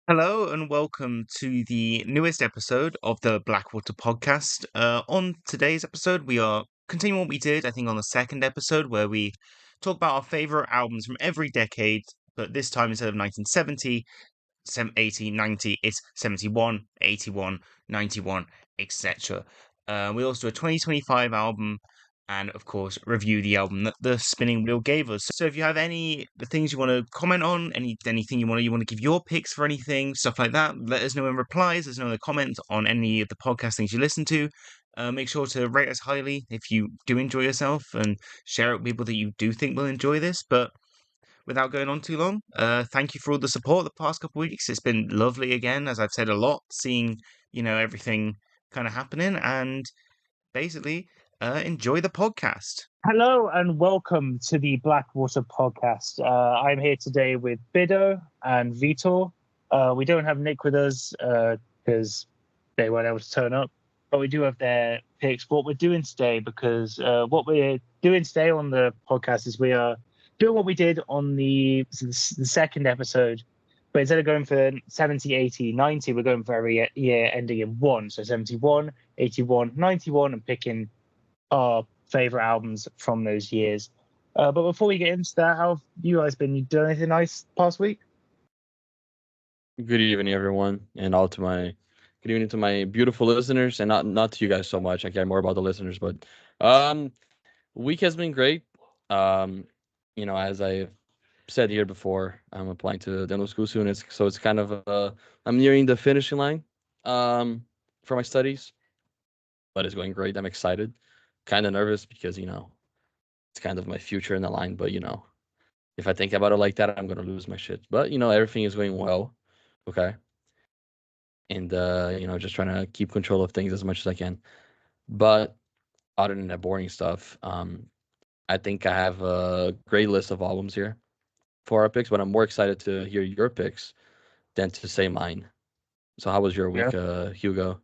Hello and welcome to the newest episode of the Blackwater podcast. On today's episode, we are continuing what we did, I think, on the second episode, where we talk about our favorite albums from every decade, but this time instead of 1970, 80, 90, it's 71, 81, 91, etc. We also do a 2025 album and, of course, review the album that the spinning wheel gave us. So if you have any the things you want to comment on, anything you want to give your picks for anything, stuff like that, let us know in replies, let us know in the comments on any of the podcast things you listen to. Make sure to rate us highly if you do enjoy yourself and share it with people that you do think will enjoy this. But without going on too long, thank you for all the support the past couple of weeks. It's been lovely again, as I've said a lot, seeing, everything kind of happening and basically enjoy the podcast. Hello and welcome to the Blackwater podcast. I'm here today with Bido and Vitor. We don't have Nick with us because they weren't able to turn up, but we do have their picks. What we're doing today, because what we're doing today on the podcast is we are doing what we did on the second episode, but instead of going for 70, 80, 90, we're going for every year ending in 1. So 71, 81, 91, and picking our favorite albums from those years. But before we get into that, how have you guys been? You done anything nice past week? Good evening, everyone, and all to my good evening to my beautiful listeners, and not to you guys so much. I care more about the listeners, but week has been great. As I said here before, I'm applying to dental school soon. It's kind of I'm nearing the finishing line for my studies, but it's going great. I'm excited, kind of nervous because it's kind of my future in the line. But if I think about it like that, I'm gonna lose my shit. But everything is going well. Okay. And just trying to keep control of things as much as I can. But other than that boring stuff, I think I have a great list of albums here for our picks, but I'm more excited to hear your picks than to say mine. So how was your week, Hugo?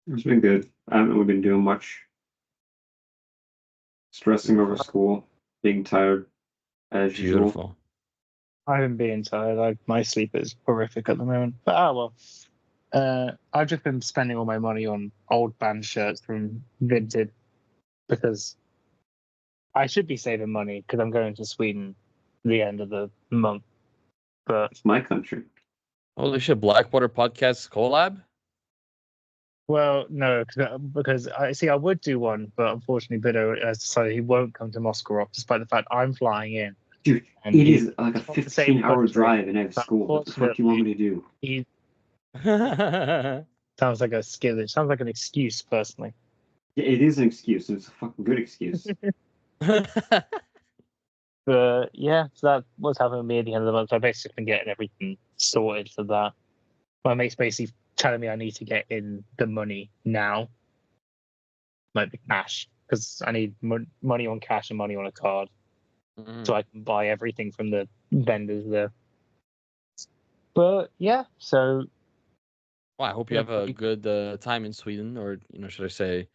It's been good. I haven't really been doing much. Stressing over school, being tired as usual. Beautiful. I haven't been tired. My sleep is horrific at the moment. But well. I've just been spending all my money on old band shirts from Vinted because I should be saving money because I'm going to Sweden the end of the month. But It's my country. Holy shit, Blackwater Podcast collab? well, no, because I would do one, but unfortunately, Bido has decided he won't come to Moscow, despite the fact I'm flying in. Dude, And it he's is like a not the same 15-hour country, drive and I have but school. What the fuck do you want me to do? He sounds like a skill. It sounds like an excuse, personally. Yeah, it is an excuse, and it's a fucking good excuse. But yeah, so that was happening with me at the end of the month. So I basically been getting everything sorted for that. My mate's basically telling me I need to get in the money now, like the cash, because I need money on cash and money on a card, so I can buy everything from the vendors there. But yeah, so Well, I hope you have a good time in Sweden, or should I say,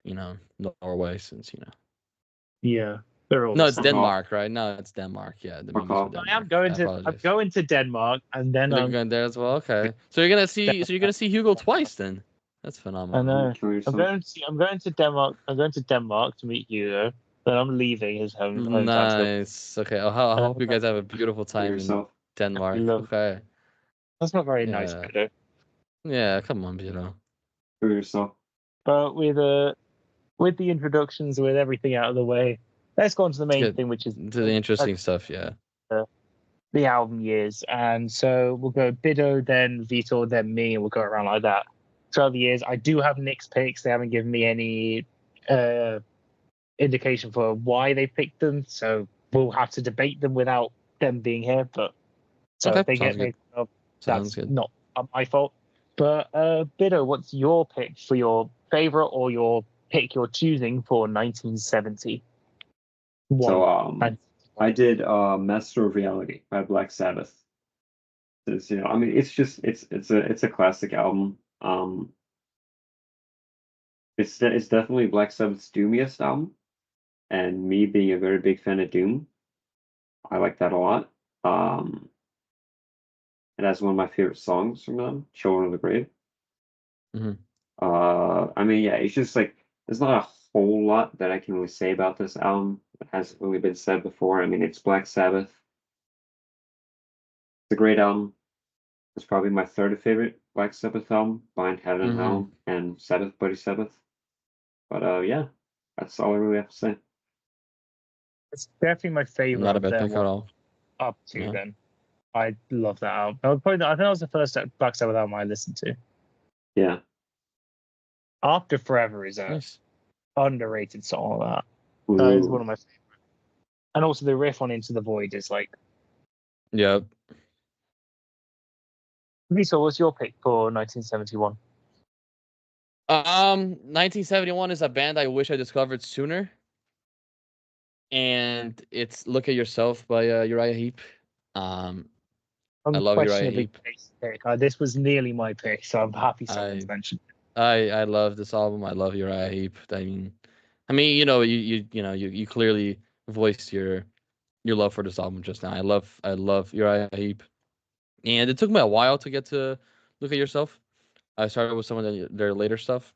Norway, since yeah, they're all No, the it's same. Denmark, right? No, it's Denmark. Yeah, the memes off. for Denmark. I am going to. I'm apologize. going to Denmark, and then You're going there as well. Okay, so you're gonna see Hugo twice then. That's I phenomenal. know. Kill I'm yourself. going to Denmark. I'm going to Denmark to meet Hugo. Then I'm leaving his hometown. Nice. Okay. I hope you guys have a beautiful Kill time in yourself. Denmark. Love- Okay. That's not very nice, Yeah. Bido. Yeah. Come on, Kill yourself. But with the introductions, with everything out of the way, let's go on to the main get thing, which is to the interesting stuff. Yeah. the album years. And so we'll go Bido, then Vitor, then me, and we'll go around like that. Throughout the years, I do have Nick's picks. They haven't given me any indication for why they picked them, so we'll have to debate them without them being here. But so Okay, if they sounds get made up, Sounds that's good. not my fault. But Bido, what's your pick for your favorite or your pick you're choosing for 1970? So And I did Master of Reality by Black Sabbath. Since I mean, it's a classic album. It's definitely Black Sabbath's doomiest album, and me being a very big fan of Doom, I like that a lot. And it has one of my favorite songs from them, "Children of the Grave." Mhm. I mean, yeah, it's just like there's not a whole lot that I can really say about this album that hasn't really been said before. I mean, it's Black Sabbath. It's a great album. It's probably my third favorite Black Sabbath album, behind Heaven and Hell and Sabbath, Bloody Sabbath. But yeah, that's all I really have to say. It's definitely my favorite Not a of bad them pick at all. up to Yeah. then. I love that album. I think that was the first Black Sabbath album I listened to. Yeah. After Forever is a Nice. underrated song. That is one Ooh. of my favorites. And also the riff on Into the Void is like. Yeah. Lisa, what's your pick for 1971? 1971 is a band I wish I discovered sooner. And it's "Look at Yourself" by Uriah Heep. I love Uriah Unquestionably Heep. base pick. This was nearly my pick, so I'm happy someone's I mentioned it. I love this album. I love Uriah Heep. You clearly voiced your love for this album just now. I love Uriah Heep, and it took me a while to get to "Look at Yourself." I started with some of their later stuff.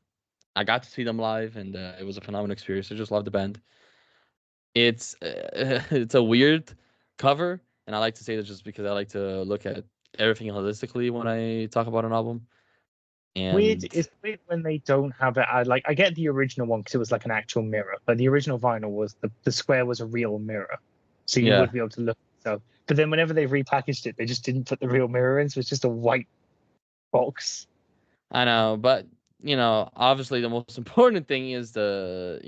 I got to see them live, and it was a phenomenal experience. I just love the band. It's it's a weird cover, and I like to say that just because I like to look at everything holistically when I talk about an album. Weird. And It's weird when they don't have it. I get the original one because it was like an actual mirror, but the original vinyl was the square was a real mirror, so you yeah, would be able to look. So, but then whenever they repackaged it, they just didn't put the real mirror in, so it's just a white box. I know, but obviously the most important thing is the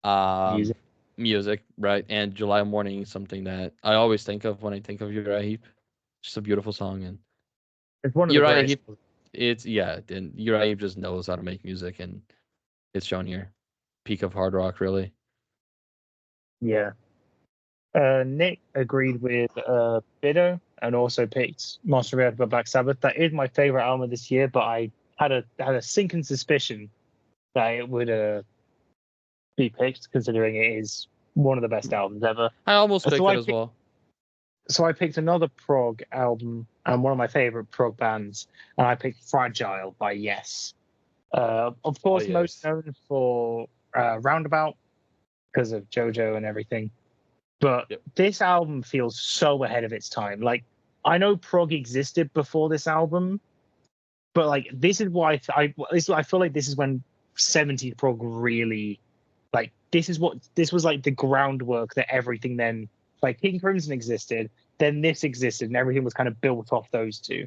Music. music, right? And "July Morning" is something that I always think of when I think of Uriah Heep. Just a beautiful song, and It's one of the Uriah greatest. Heep. And Uriah Heep just knows how to make music, and it's shown here. Peak of hard rock, really. Yeah. Nick agreed with B1dd0 and also picked Master of by Black Sabbath. That is my favorite album of this year, but I had a sinking suspicion that it would be picked, considering it is one of the best albums ever. I almost picked So it as well. I picked another prog album and one of my favorite prog bands, and I picked Fragile by Yes. Of course, most Yes. known for Roundabout because of JoJo and everything. But Yep. this album feels so ahead of its time. Like, I know prog existed before this album, but like this is why I feel like this is when 70s prog really like this was like the groundwork that everything then like King Crimson existed, then this existed, and everything was kind of built off those two.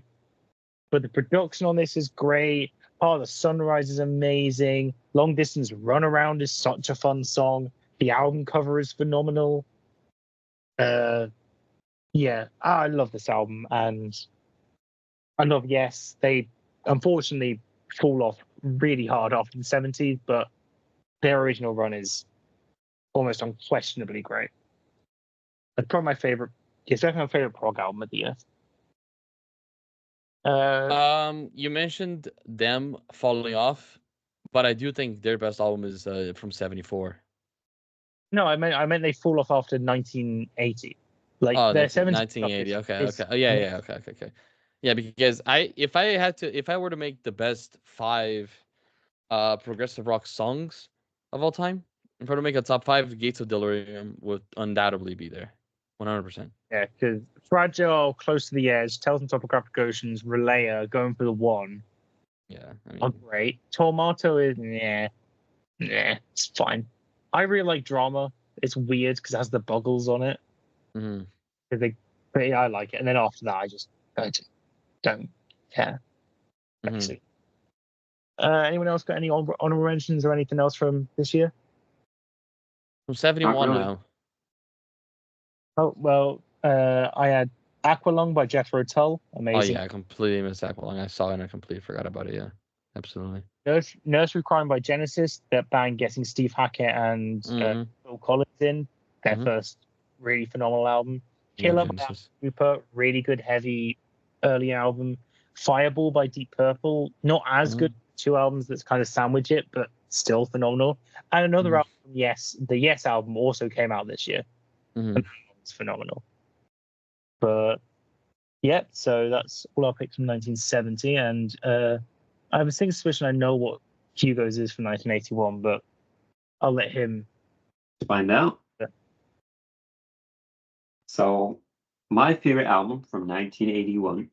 But the production on this is great. Oh, the Sunrise is amazing. Long Distance Runaround is such a fun song. The album cover is phenomenal. Yeah, I love this album, and I love Yes. They unfortunately fall off really hard after the 70s, but their original run is almost unquestionably great. It's probably my favorite. It's definitely my favorite prog album of the year. You mentioned them falling off, but I do think their best album is from '74. No, I meant they fall off after 1980. Like Oh, their 70s stuff 1980. Okay, is okay. Oh, yeah. Okay. Yeah, because if I were to make the best 5 progressive rock songs of all time, if I were to make a top 5, Gates of Delirium would undoubtedly be there. 100%. yeah, because Fragile, Close to the Edge, Tales from Topographic Oceans, Relayer, Going for the One Yeah, are great. Tomato is it's fine. I really like Drama. It's weird because it has the Buggles on it. mhm. But yeah, I like it. And then after that, I just don't care. Basically. Anyone else got any honorable mentions or anything else from this year? From 71 really. now. Oh well, I had Aqualung by Jethro Tull. Oh Amazing. yeah, I completely missed that one. I saw it and I completely forgot about it. Yeah, absolutely. Nursery Crime by Genesis. That band getting Steve Hackett and Phil Collins in their first really phenomenal album. Killer by Alice Cooper. Really good heavy early album. Fireball by Deep Purple. Not as good. 2 albums that's kind of sandwich it, but still phenomenal. And another album, Yes, the Yes album also came out this year. It's phenomenal. But Yep, so that's all our picks from 1970, and I have a single suspicion I know what Hugo's is from 1981, but I'll let him find out. Yeah. So, my favorite album from 1981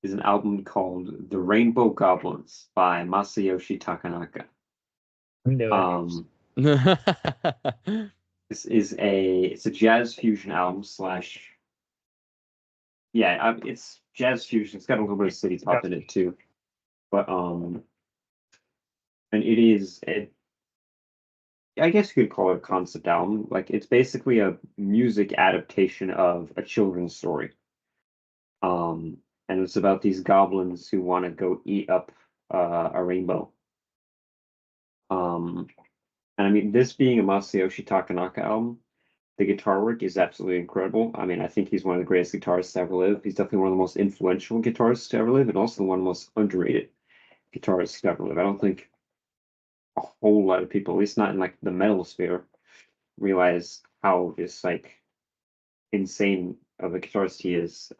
is an album called The Rainbow Goblins by Masayoshi Takanaka. know This is it's a jazz fusion album slash it's jazz fusion. It's got a little bit of city pop in it too, but and it is I guess you could call it a concept album. Like it's basically a music adaptation of a children's story. And it's about these goblins who want to go eat up a rainbow. And I mean, this being a Masayoshi Takanaka album, the guitar work is absolutely incredible. I mean, I think he's one of the greatest guitarists to ever live. He's definitely one of the most influential guitarists to ever live, and also one of the most underrated guitarists to ever live. I don't think a whole lot of people, at least not in like the metal sphere, realize how just like insane of a guitarist he is.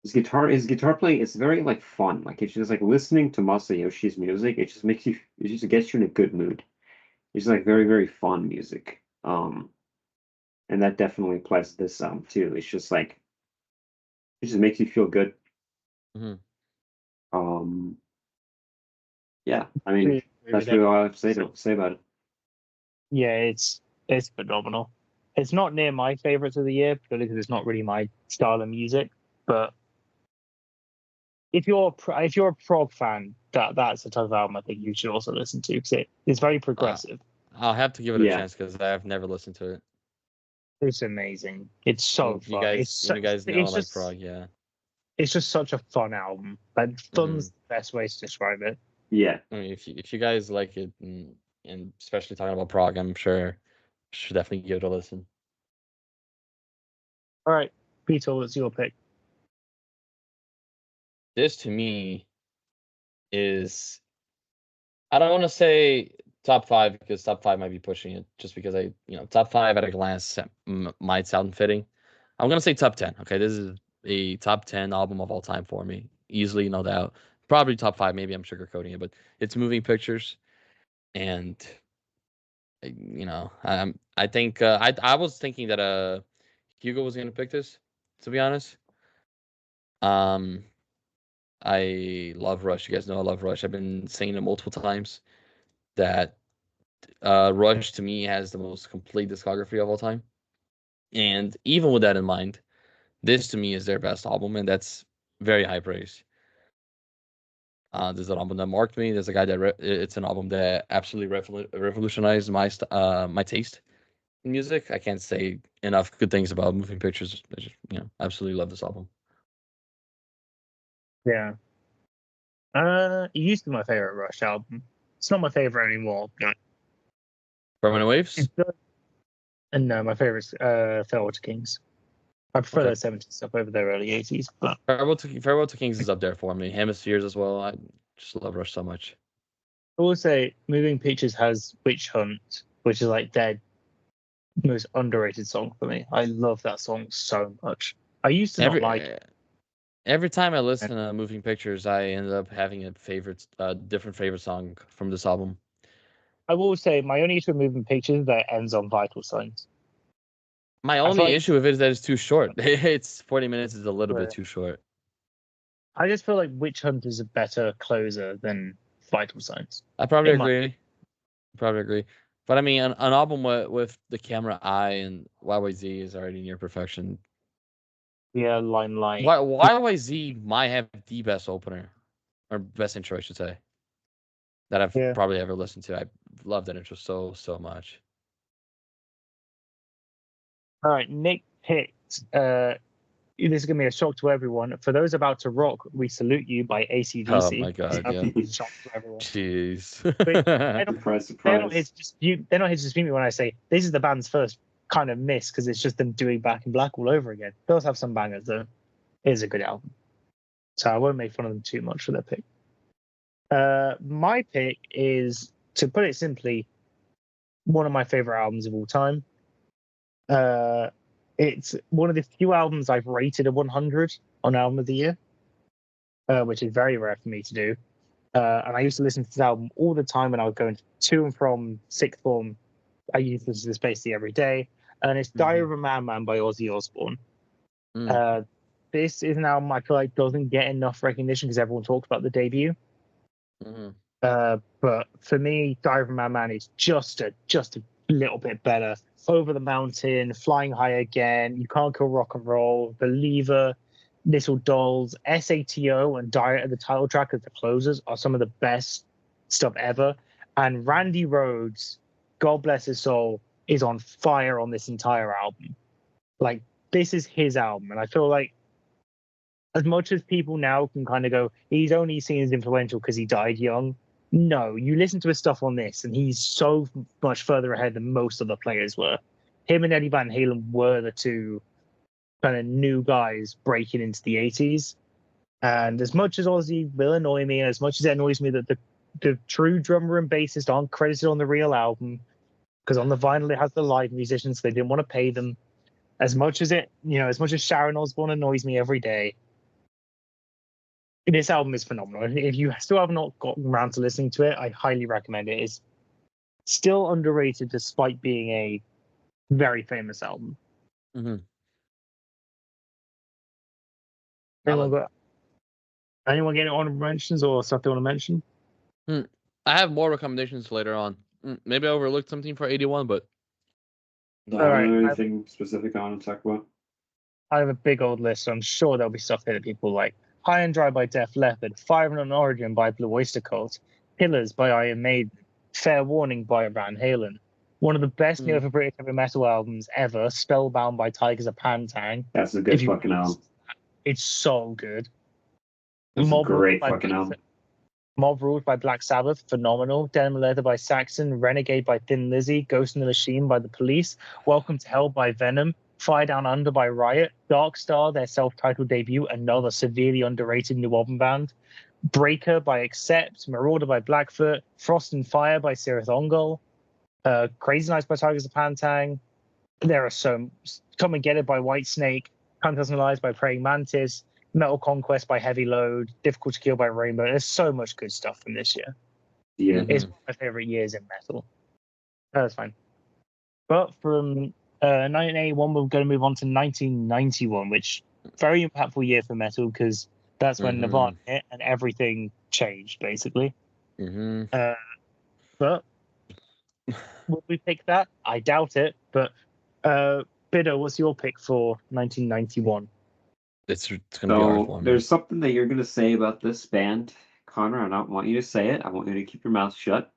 His guitar playing is very like fun. Like it's just like listening to Masayoshi's music. It just gets you in a good mood. It's like very very fun music. And that definitely applies to this too. It's just like it just makes you feel good. Mm-hmm. Yeah, I mean that's really all I have to say about it. Yeah, it's phenomenal. It's not near my favorites of the year, purely because it's not really my style of music. But if you're a prog fan, that's the type of album I think you should also listen to because it's very progressive. I'll have to give it a chance because I've never listened to it. It's amazing. It's so fun. You guys know I like prog, yeah. It's just such a fun album. Like fun's the best way to describe it. Yeah. I mean, if you guys like it, and especially talking about prog, I'm sure should definitely give it a listen. All right, Peter, what's your pick? This to me is, I don't want to say top 5 because top 5 might be pushing it. Just because top 5 at a glance might sound fitting. I'm gonna say top 10. Okay, this is a top 10 album of all time for me, easily, no doubt. Probably top 5. Maybe I'm sugarcoating it, but it's Moving Pictures, and I think I was thinking that Hugo was gonna pick this, to be honest. I love Rush. You guys know I love Rush. I've been saying it multiple times that Rush to me has the most complete discography of all time. And even with that in mind, this to me is their best album, and that's very high praise. There's an album that marked me. There's a guy that it's an album that absolutely revolutionized my taste in music. I can't say enough good things about Moving Pictures. I just absolutely love this album. Yeah. It used to be my favorite Rush album. It's not my favorite anymore. But Permanent Waves? And no, my favorite's Farewell to Kings. I prefer their 70s stuff over their early 80s. But Farewell to Kings is up there for me. Hemispheres as well. I just love Rush so much. I will say Moving Pictures has Witch Hunt, which is like their most underrated song for me. I love that song so much. I used to not like it. Every time I listen to Moving Pictures, I end up having a different favorite song from this album. I will say my only issue with Moving Pictures is that it ends on Vital Signs. My only issue with it is that it's too short. It's 40 minutes is a little bit too short. I just feel like Witch Hunt is a better closer than Vital Signs. I probably agree. But I mean, an album with the camera eye and YYZ is already near perfection. Yeah, Limelight. YYZ might have the best opener, or best intro, I should say, that I've probably ever listened to. I love that intro so much. All right, Nick picked. This is going to be a shock to everyone. For those about to rock, we salute you by AC/DC. Oh my god! Yeah. Shock to everyone. Jeez. Surprise. They're not here to dispute me when I say this is the band's first kind of miss because it's just them doing Back in Black all over again. They also have some bangers though. It is a good album, so I won't make fun of them too much for their pick. My pick is, to put it simply, one of my favorite albums of all time. It's one of the few albums I've rated a 100 on Album of the Year, which is very rare for me to do. And I used to listen to this album all the time when I was going to and from sixth form. I used to listen to this basically every day. And it's Diary of a Madman by Ozzy Osbourne. This is an album I feel like doesn't get enough recognition because everyone talks about the debut. But for me, Diary of a Madman is just a little bit better. Over the Mountain, Flying High Again, You Can't Kill Rock and Roll, Believer, Little Dolls, SATO, and Diet of the title track as the closers are some of the best stuff ever. And Randy Rhoads, God bless his soul, is on fire on this entire album. Like, this is his album. And I feel like as much as people now can kind of go, he's only seen as influential because he died young. No, you listen to his stuff on this, and he's so much further ahead than most of the players were. Him and Eddie Van Halen were the two kind of new guys breaking into the 80s. And as much as Ozzy will annoy me, and as much as it annoys me that the true drummer and bassist aren't credited on the real album, because on the vinyl it has the live musicians, so they didn't want to pay them. As much as Sharon Osbourne annoys me every day, this album is phenomenal. If you still have not gotten around to listening to it, I highly recommend it. It's still underrated despite being a very famous album. Anyone getting honorable mentions or stuff they want to mention? I have more recommendations later on. Maybe I overlooked something for 81, but anything specific I want to talk about? I have a big old list, so I'm sure there'll be stuff there that people like. High and Dry by Def Leppard, Fire and Origin by Blue Oyster Cult, Pillars by Iron Maiden, Fair Warning by Van Halen, one of the best Neo for British heavy metal albums ever, Spellbound by Tigers of Pantang. That's a good fucking album. It's so good. That's a great fucking album. Mob Rules by Black Sabbath, phenomenal. Denim Leather by Saxon, Renegade by Thin Lizzy, Ghost in the Machine by The Police, Welcome to Hell by Venom, Fire Down Under by Riot, Dark Star, their self-titled debut, another severely underrated new album band, Breaker by Accept, Marauder by Blackfoot, Frost and Fire by Sirith Ongol, Crazy Nights by Tigers of Pantang. There are some. Come and Get It by Whitesnake, Panthers and Lies by Praying Mantis, Metal Conquest by Heavy Load, Difficult to Kill by Rainbow. There's so much good stuff from this year. Yeah. It's one of my favorite years in metal. That's fine. But from 1981, we're going to move on to 1991, which very impactful year for metal because that's when Nirvana hit and everything changed, basically. But will we pick that? I doubt it. But Bido, what's your pick for 1991? It's going to be hard for me. There's something that you're going to say about this band, Connor. I don't want you to say it. I want you to keep your mouth shut.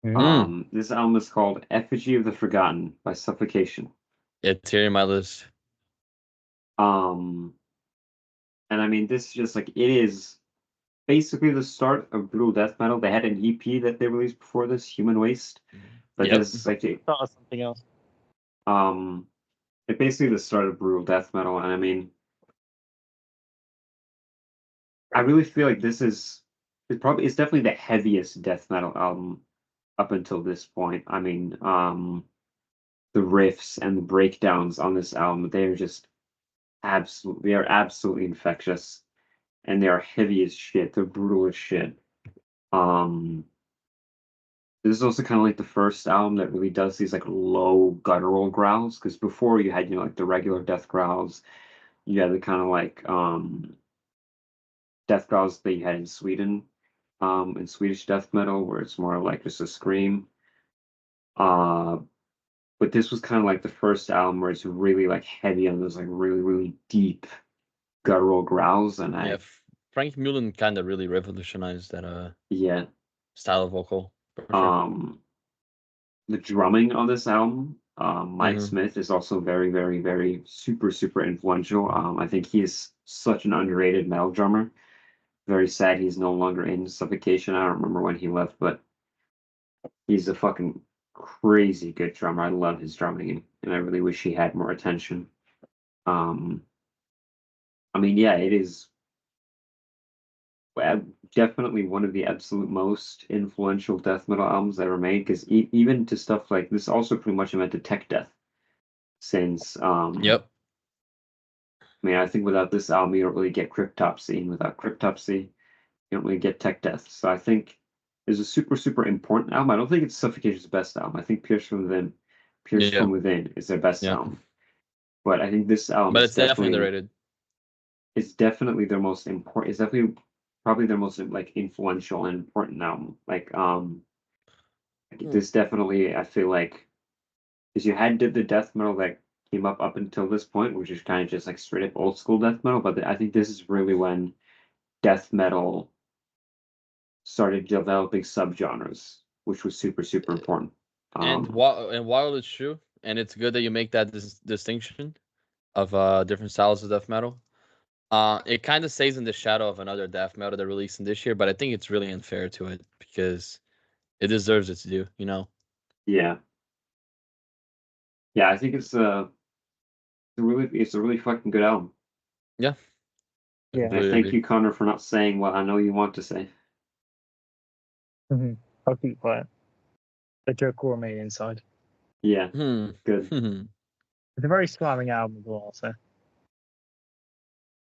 This album is called Effigy of the Forgotten by Suffocation. It's here in my list. And I mean, this is just like, it is basically the start of brutal death metal. They had an EP that they released before this, Human Waste. But this is like something else. It's basically the start of brutal death metal, and I mean, I really feel like it's definitely the heaviest death metal album up until this point. I mean, the riffs and the breakdowns on this album, they are absolutely infectious, and they are heavy as shit. They're brutal as shit. This is also kind of like the first album that really does these like low guttural growls, because before you had, like the regular death growls, you had the kind of like death growls that you had in Sweden, in Swedish death metal, where it's more like just a scream. But this was kind of like the first album where it's really like heavy on those like really, really deep guttural growls. And Frank Mullen kind of really revolutionized that style of vocal. The drumming on this album, Mike Smith is also very, very, very super, super influential. I think he is such an underrated metal drummer. Very sad he's no longer in Suffocation. I don't remember when he left, but he's a fucking crazy good drummer. I love his drumming, and I really wish he had more attention. I mean, yeah, it is definitely one of the absolute most influential death metal albums ever made, because even to stuff like this also pretty much invented tech death. since Yep. I mean, I think without this album, you don't really get Cryptopsy, and without Cryptopsy, you don't really get Tech Death. So I think it's a super, super important album. I don't think it's Suffocation's best album. I think Pierce Yeah. from Within is their best Yeah. album. But I think this album But is it's definitely underrated. it's definitely their most important. It's definitely probably their most like influential and important album. Like this definitely I feel like because you had the death metal that came up until this point, which is kind of just like straight up old school death metal. But I think this is really when death metal started developing subgenres, which was super, super important. And while it's true, and it's good that you make that distinction of different styles of death metal. It kind of stays in the shadow of another death metal that released in this year, but I think it's really unfair to it because it deserves its due. Yeah, yeah, I think it's a really fucking good album. Yeah. Yeah. And I thank you, Connor, for not saying what I know you want to say. I'll keep quiet. The joke will remain inside. Yeah, good. It's a very slamming album as well. So,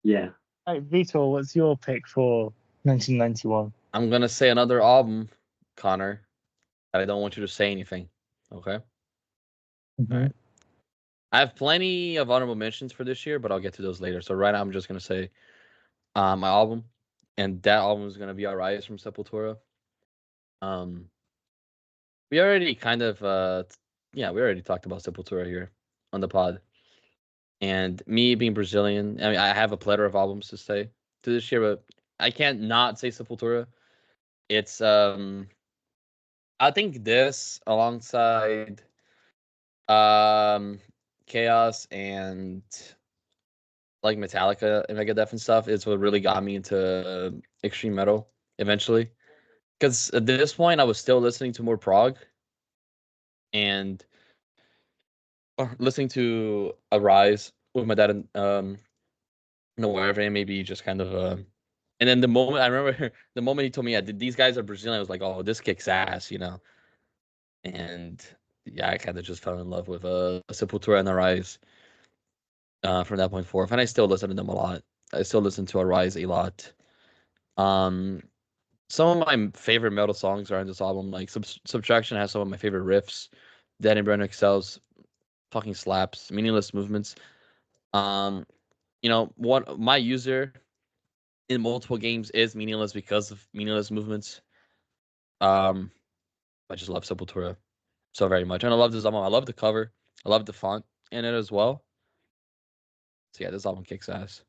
Yeah. hey, Vitor, what's your pick for 1991? I'm gonna say another album, Connor, that I don't want you to say anything. Okay. Mm-hmm. All right. I have plenty of honorable mentions for this year, but I'll get to those later. So right now I'm just gonna say my album, and that album is gonna be Arise from Sepultura. We already kind of we already talked about Sepultura here on the pod. And me being Brazilian, I mean I have a plethora of albums to say to this year, but I can't not say Sepultura. It's I think this alongside Chaos and like Metallica and Megadeth and stuff is what really got me into extreme metal eventually. Because at this point, I was still listening to more prog and listening to Arise with my dad and wherever, maybe just kind of and then the moment I remember the moment he told me, yeah, these guys are Brazilian, I was like, oh, this kicks ass. And yeah, I kind of just fell in love with Sepultura and Arise from that point forth, and I still listen to them a lot. I still listen to Arise a lot. Um, some of my favorite metal songs are on this album. Like Subtraction has some of my favorite riffs. Dead and Brand Excels fucking slaps. Meaningless Movements. Um, what my user in multiple games is Meaningless because of Meaningless Movements. Um, I just love Sepultura so very much, and I love this album. I love the cover. I love the font in it as well. So yeah, this album kicks ass.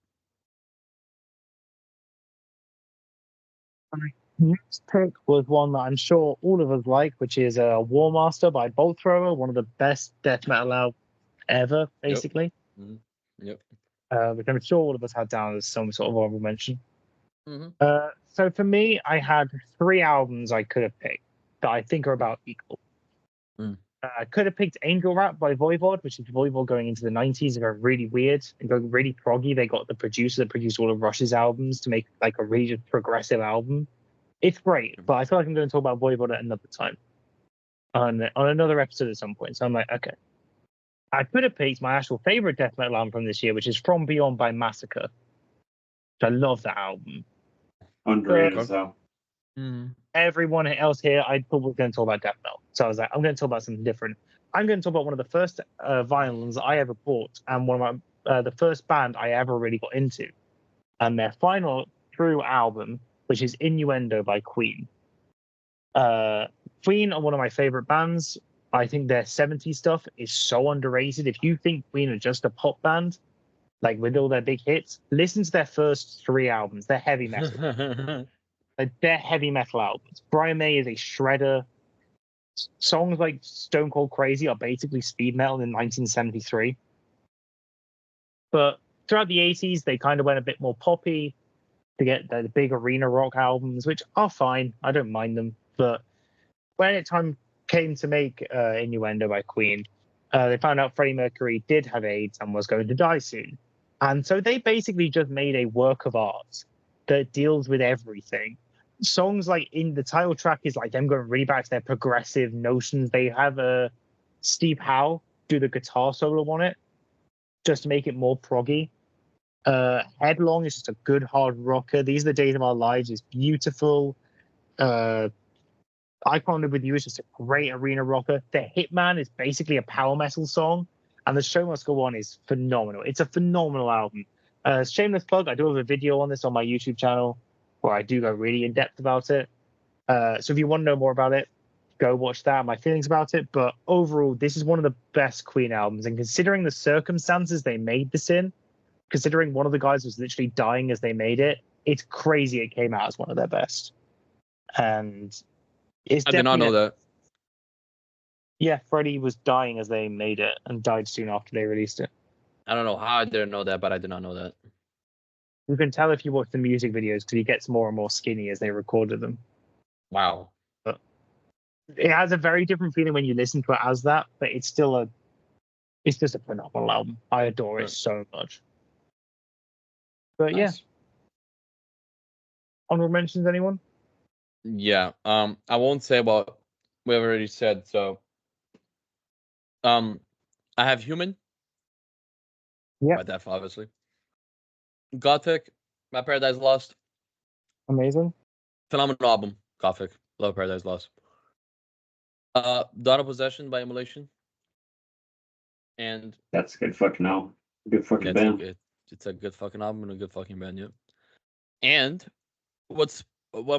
My next pick was one that I'm sure all of us like, which is War Master by Bolt Thrower, one of the best death metal albums ever, basically. Yep. Which I'm sure all of us had down as some sort of honorable mention. Mm-hmm. So for me, I had 3 albums I could have picked that I think are about equal. I could have picked Angel Rap by Voivod, which is Voivod going into the 90s and going really weird and going really proggy. They got the producer that produced all of Rush's albums to make like a really progressive album. It's great, but I feel like I'm going to talk about Voivod at another time on another episode at some point. So I'm like, okay. I could have picked my actual favorite death metal album from this year, which is From Beyond by Massacre. I love that album. Underrated as hell. Everyone else here, I thought was going to talk about death metal. So I was like, I'm going to talk about something different. I'm going to talk about one of the first violins I ever bought and one of my the first band I ever really got into. And their final true album, which is Innuendo by Queen. Queen are one of my favorite bands. I think their 70s stuff is so underrated. If you think Queen are just a pop band, like with all their big hits, listen to their first 3 albums. They're heavy metal. They're heavy metal albums. Brian May is a shredder. Songs like Stone Cold Crazy are basically speed metal in 1973. But throughout the 80s, they kind of went a bit more poppy to get the big arena rock albums, which are fine. I don't mind them. But when it time came to make Innuendo by Queen, they found out Freddie Mercury did have AIDS and was going to die soon. And so they basically just made a work of art that deals with everything. Songs like in the title track is like them going really back to their progressive notions. They have Steve Howe do the guitar solo on it, just to make it more proggy. Headlong is just a good hard rocker. These Are the Days of Our Lives is beautiful. Icon Live With You is just a great arena rocker. The Hitman is basically a power metal song, and The Show Must Go On is phenomenal. It's a phenomenal album. Shameless plug, I do have a video on this on my YouTube channel where I do go really in depth about it. So if you want to know more about it, go watch that, my feelings about it. But overall, this is one of the best Queen albums, and considering the circumstances they made this in, considering one of the guys was literally dying as they made it, it's crazy it came out as one of their best. And it's I did not know that. Yeah, Freddie was dying as they made it and died soon after they released it. I don't know how I didn't know that, but I did not know that. You can tell if you watch the music videos because he gets more and more skinny as they recorded them. Wow. But it has a very different feeling when you listen to it as that, but it's just a phenomenal album. I adore it so much. But yeah, Nice. honorable mentions, anyone? Yeah. I won't say what we already said. So, I have Human. Yeah. By Def, obviously. Gothic. My Paradise Lost. Amazing. Phenomenal album. Gothic. Love Paradise Lost. Dawn of Possession by Immolation. And That's a good fucking album. Good fucking band. It's a good fucking album and a good fucking band, yeah. And what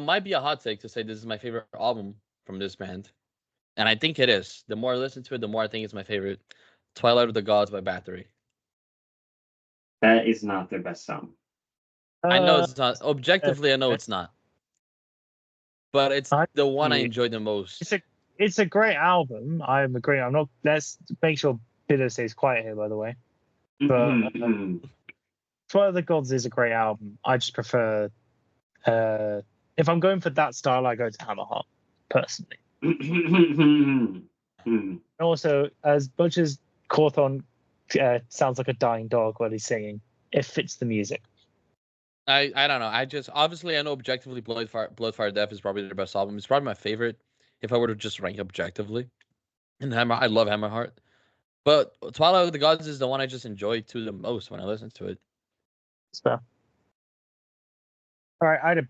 might be a hot take to say this is my favorite album from this band, and I think it is. The more I listen to it, the more I think it's my favorite. Twilight of the Gods by Battery. That is not their best song. I know it's not. Objectively, I know it's not. But it's the one I enjoy the most. It's a great album. I agree. Let's make sure B1dd0 stays quiet here, by the way. But Twilight of the Gods is a great album. I just prefer. If I'm going for that style, I go to Hammerheart, personally. And also, as much as Cawthon sounds like a dying dog while he's singing, it fits the music. I don't know. Obviously I know objectively Bloodfire Death is probably their best album. It's probably my favorite if I were to just rank objectively. And I love Hammerheart. But Twilight of the Gods is the one I just enjoy the most when I listen to it. So, all right, I had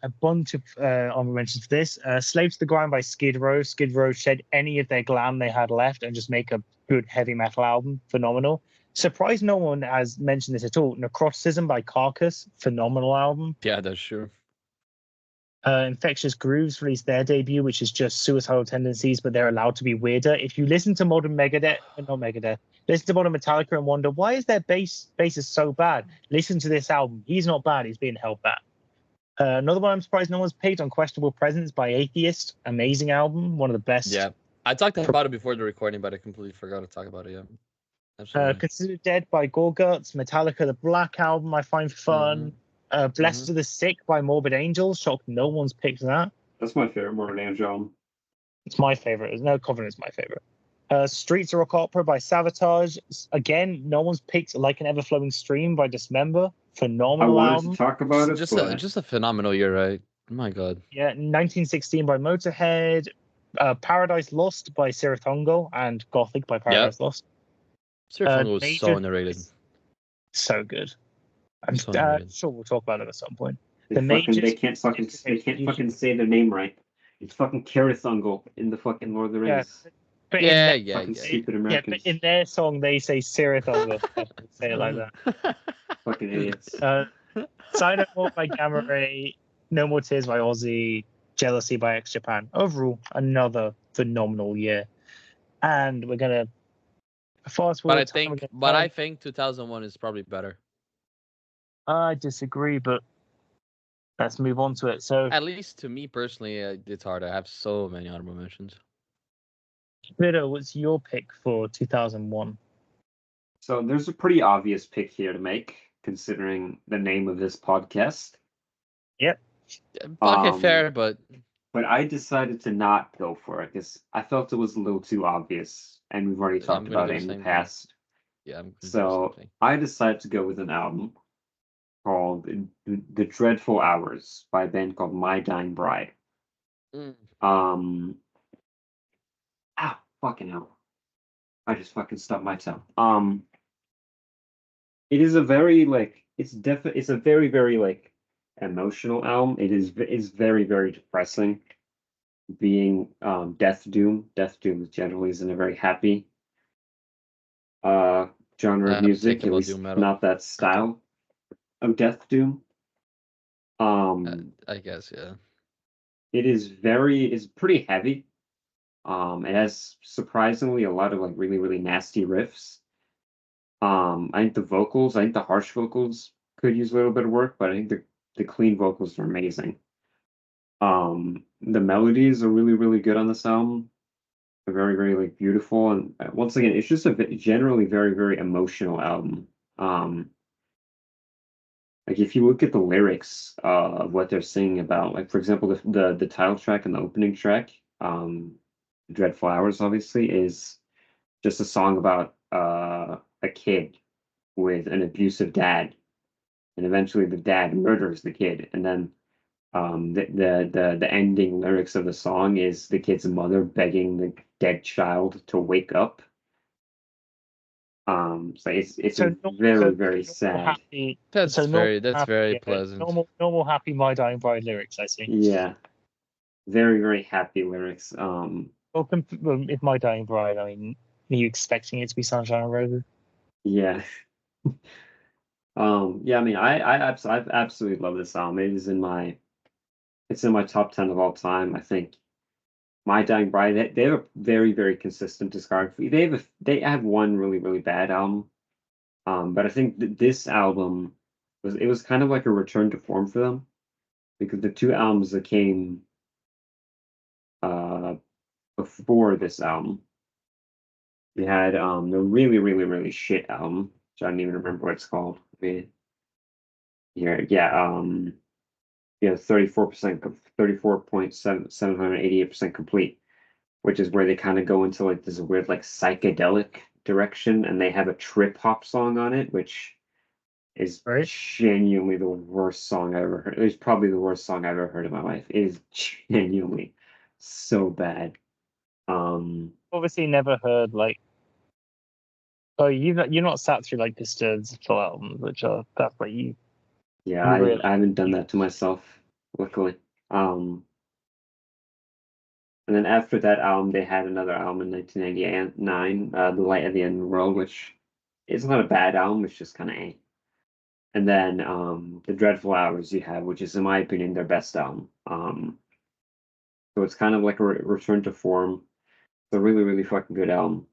a bunch of honorable mentions for this. Slave to the Grind by Skid Row. Skid Row shed any of their glam they had left and just make a good heavy metal album. Phenomenal. Surprised no one has mentioned this at all. Necroticism by Carcass. Phenomenal album. Yeah, that's true. Infectious Grooves released their debut, which is just suicidal tendencies, but they're allowed to be weirder. If you listen to modern listen to modern Metallica and wonder why is their bass is so bad, listen to this album. He's not bad. He's being held back. Another one I'm surprised no one's picked, Unquestionable Presence by Atheist. Amazing album, one of the best. Yeah, I talked about it before the recording, but I completely forgot to talk about it. Yeah, absolutely. Considered Dead by Gorguts. Metallica, the Black Album, I find fun. Blessed to the Sick by Morbid Angel. Shocked no one's picked that. That's my favorite Morbid Angel. It's my favorite. No, Covenant's my favorite. Streets of Rock Opera by Savatage. Again, no one's picked Like an Ever-Flowing Stream by Dismember. Phenomenal album. I wanted to talk about it. Just a phenomenal year, right? Oh my God. Yeah, 1916 by Motorhead. Paradise Lost by Sirathongo and Gothic by Paradise Lost. Sirathongo was so underrated. So good. I'm sure we'll talk about it at some point. They can't fucking say their name right. It's fucking Carathungle in the fucking Lord of the Rings. But Stupid Americans. But in their song they say Sirathongle. Say it like that. Fucking idiots. Sign Up More by Gamma Ray. No More Tears by Ozzy. Jealousy by X Japan. Overall, another phenomenal year. And we're gonna fast forward. I think 2001 is probably better. I disagree, but let's move on to it. So, at least to me personally, it's hard. I have so many honorable mentions. B1dd0, what's your pick for 2001? So there's a pretty obvious pick here to make, considering the name of this podcast. Yep. Okay, fair, but I decided to not go for it because I felt it was a little too obvious, and we've already talked about it in the past. Yeah. So I decided to go with an album called The Dreadful Hours by a band called My Dying Bride. Fucking hell. I just fucking stubbed my toe. It is a very like it's a very very like emotional album. It's very very depressing. Being Death Doom. Death Doom generally isn't a very happy genre of I have music, take at about least doom metal. not that style of Death Doom. I guess, yeah. It's pretty heavy. It has surprisingly a lot of like really, really nasty riffs. I think I think the harsh vocals could use a little bit of work, but I think the clean vocals are amazing. The melodies are really, really good on this album. They're very, very like beautiful, and once again, it's just a generally very, very emotional album. Like if you look at the lyrics of what they're singing about, like for example, the title track and the opening track, Dread Flowers, obviously, is just a song about a kid with an abusive dad, and eventually the dad murders the kid, and then the ending lyrics of the song is the kid's mother begging the dead child to wake up. So it's So a very very normal sad. happy. That's So normal very happy, pleasant. normal happy My Dying Bride lyrics. I see. Yeah, very very happy lyrics. Well, if My Dying Bride, I mean, are you expecting it to be Sunshine and Roses? Yeah. Yeah, I mean, I absolutely love this album. It's in my top 10 of all time. I think My Dying Bride, they have a very, very consistent discography. They have one really, really bad album. But I think that this album was kind of like a return to form for them because the two albums that came uh before this album, we had the really, really, really shit album, which I don't even remember what it's called. I mean, yeah, 34%, 34.788% complete, which is where they kind of go into like this weird like psychedelic direction, and they have a trip hop song on it, which is Right. genuinely the worst song I ever heard. It's probably the worst song I've ever heard in my life. It is genuinely so bad. Obviously, never heard like. Oh, you're not sat through like Disturbed's full albums, which are that's like Yeah, you really. I haven't done that to myself, luckily. And then after that album, they had another album in 1999, The Light at the End of the World, which is not a bad album, it's just kind of eh. And then The Dreadful Hours you have, which is, in my opinion, their best album. So it's kind of like a return to form. It's a really, really fucking good album.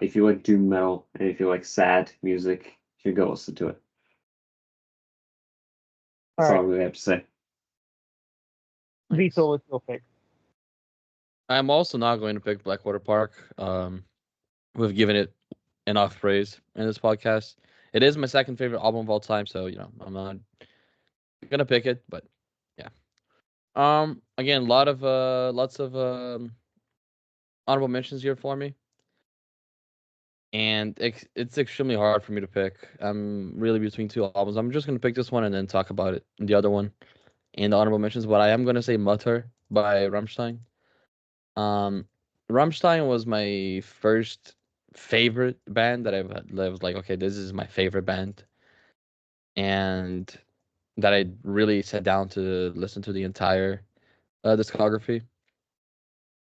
If you like doom metal and if you like sad music, you should go listen to it. All That's all I right, really have to say. Vito, what's your pick? I'm also not going to pick Blackwater Park. We've given it enough praise in this podcast. It is my second favorite album of all time, so I'm not gonna pick it, but yeah. Again, lots of honorable mentions here for me, and it's extremely hard for me to pick. I'm really between two albums. I'm just gonna pick this one and then talk about it, the other one, and the honorable mentions. But I am gonna say Mutter by Rammstein. Um, Rammstein was my first favorite band that I've had. I was like, okay, this is my favorite band, and that I really sat down to listen to the entire discography.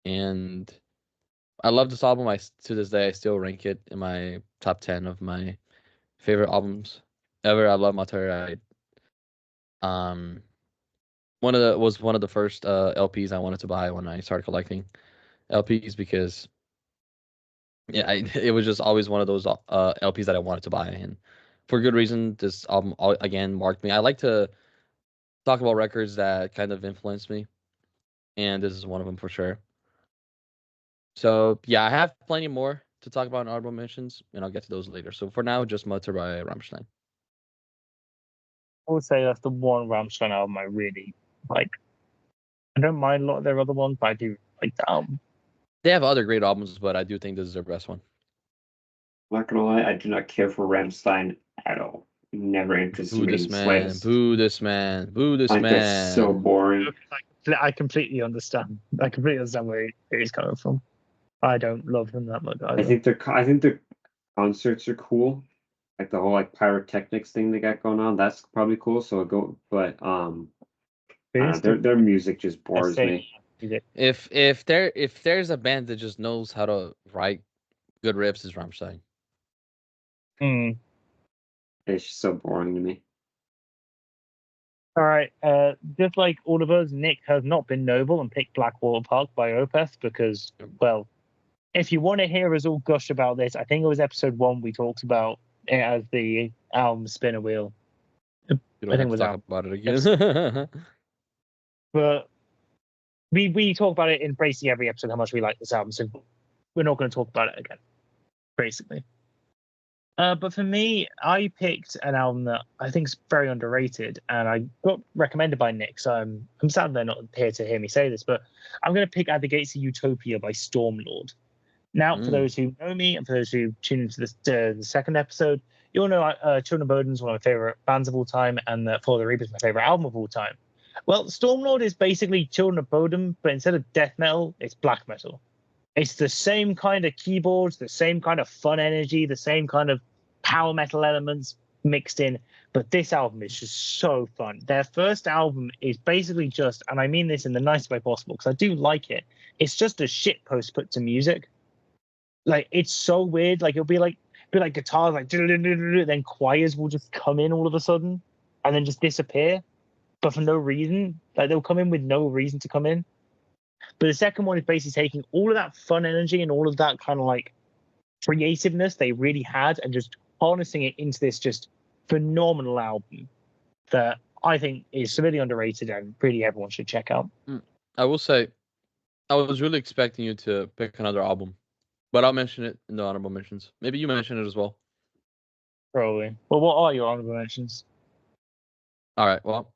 And I love this album. To this day I still rank it in my top 10 of my favorite albums ever. I love Mater. Um one of the first LPs I wanted to buy when I started collecting LPs because yeah, it was just always one of those LPs that I wanted to buy, and for good reason. This album again marked me. I like to talk about records that kind of influenced me, and this is one of them for sure. So yeah, I have plenty more to talk about in honorable mentions, and I'll get to those later. So for now, just Mutter by Rammstein. I would say that's the one Rammstein album I really like. I don't mind a lot of their other ones, but I do like the album. They have other great albums, but I do think this is their best one. I'm not gonna lie, I do not care for Rammstein at all. Never interested Boo me in this the man, slightest. boo this man, boo this I think they're so man. boring. I completely understand. I completely understand where he's coming from. I don't love them that much either. I think their concerts are cool. Like the whole like pyrotechnics thing they got going on, that's probably cool. But their music just bores me. If there's a band that just knows how to write good riffs, is Rammstein. It's just so boring to me. All right. Just like all of us, Nick has not been noble and picked Blackwater Park by Opeth because, well, if you want to hear us all gush about this, I think it was episode 1 we talked about it as the album Spinner Wheel. You don't I think have it was to talk out. about it again. But we talk about it in basically every episode how much we like this album, so we're not going to talk about it again, basically. But for me, I picked an album that I think is very underrated, and I got recommended by Nick. So I'm sad they're not here to hear me say this, but I'm going to pick "At the Gates of Utopia" by Stormlord. Now, for those who know me, and for those who tune into the second episode, you'll know Children of Bodom is one of my favorite bands of all time, and For the Reaper is my favorite album of all time. Well, Stormlord is basically Children of Bodom, but instead of death metal, it's black metal. It's the same kind of keyboards, the same kind of fun energy, the same kind of power metal elements mixed in. But this album is just so fun. Their first album is basically just, and I mean this in the nicest way possible because I do like it, it's just a shit post put to music. Like, it's so weird. Like, it'll be like guitars, like, then choirs will just come in all of a sudden and then just disappear, but for no reason. Like, they'll come in with no reason to come in. But the second one is basically taking all of that fun energy and all of that kind of like creativeness they really had and just harnessing it into this just phenomenal album that I think is severely underrated and really everyone should check out. I will say, I was really expecting you to pick another album, but I'll mention it in the honorable mentions. Maybe you mention it as well. Probably. Well, what are your honorable mentions? All right. Well,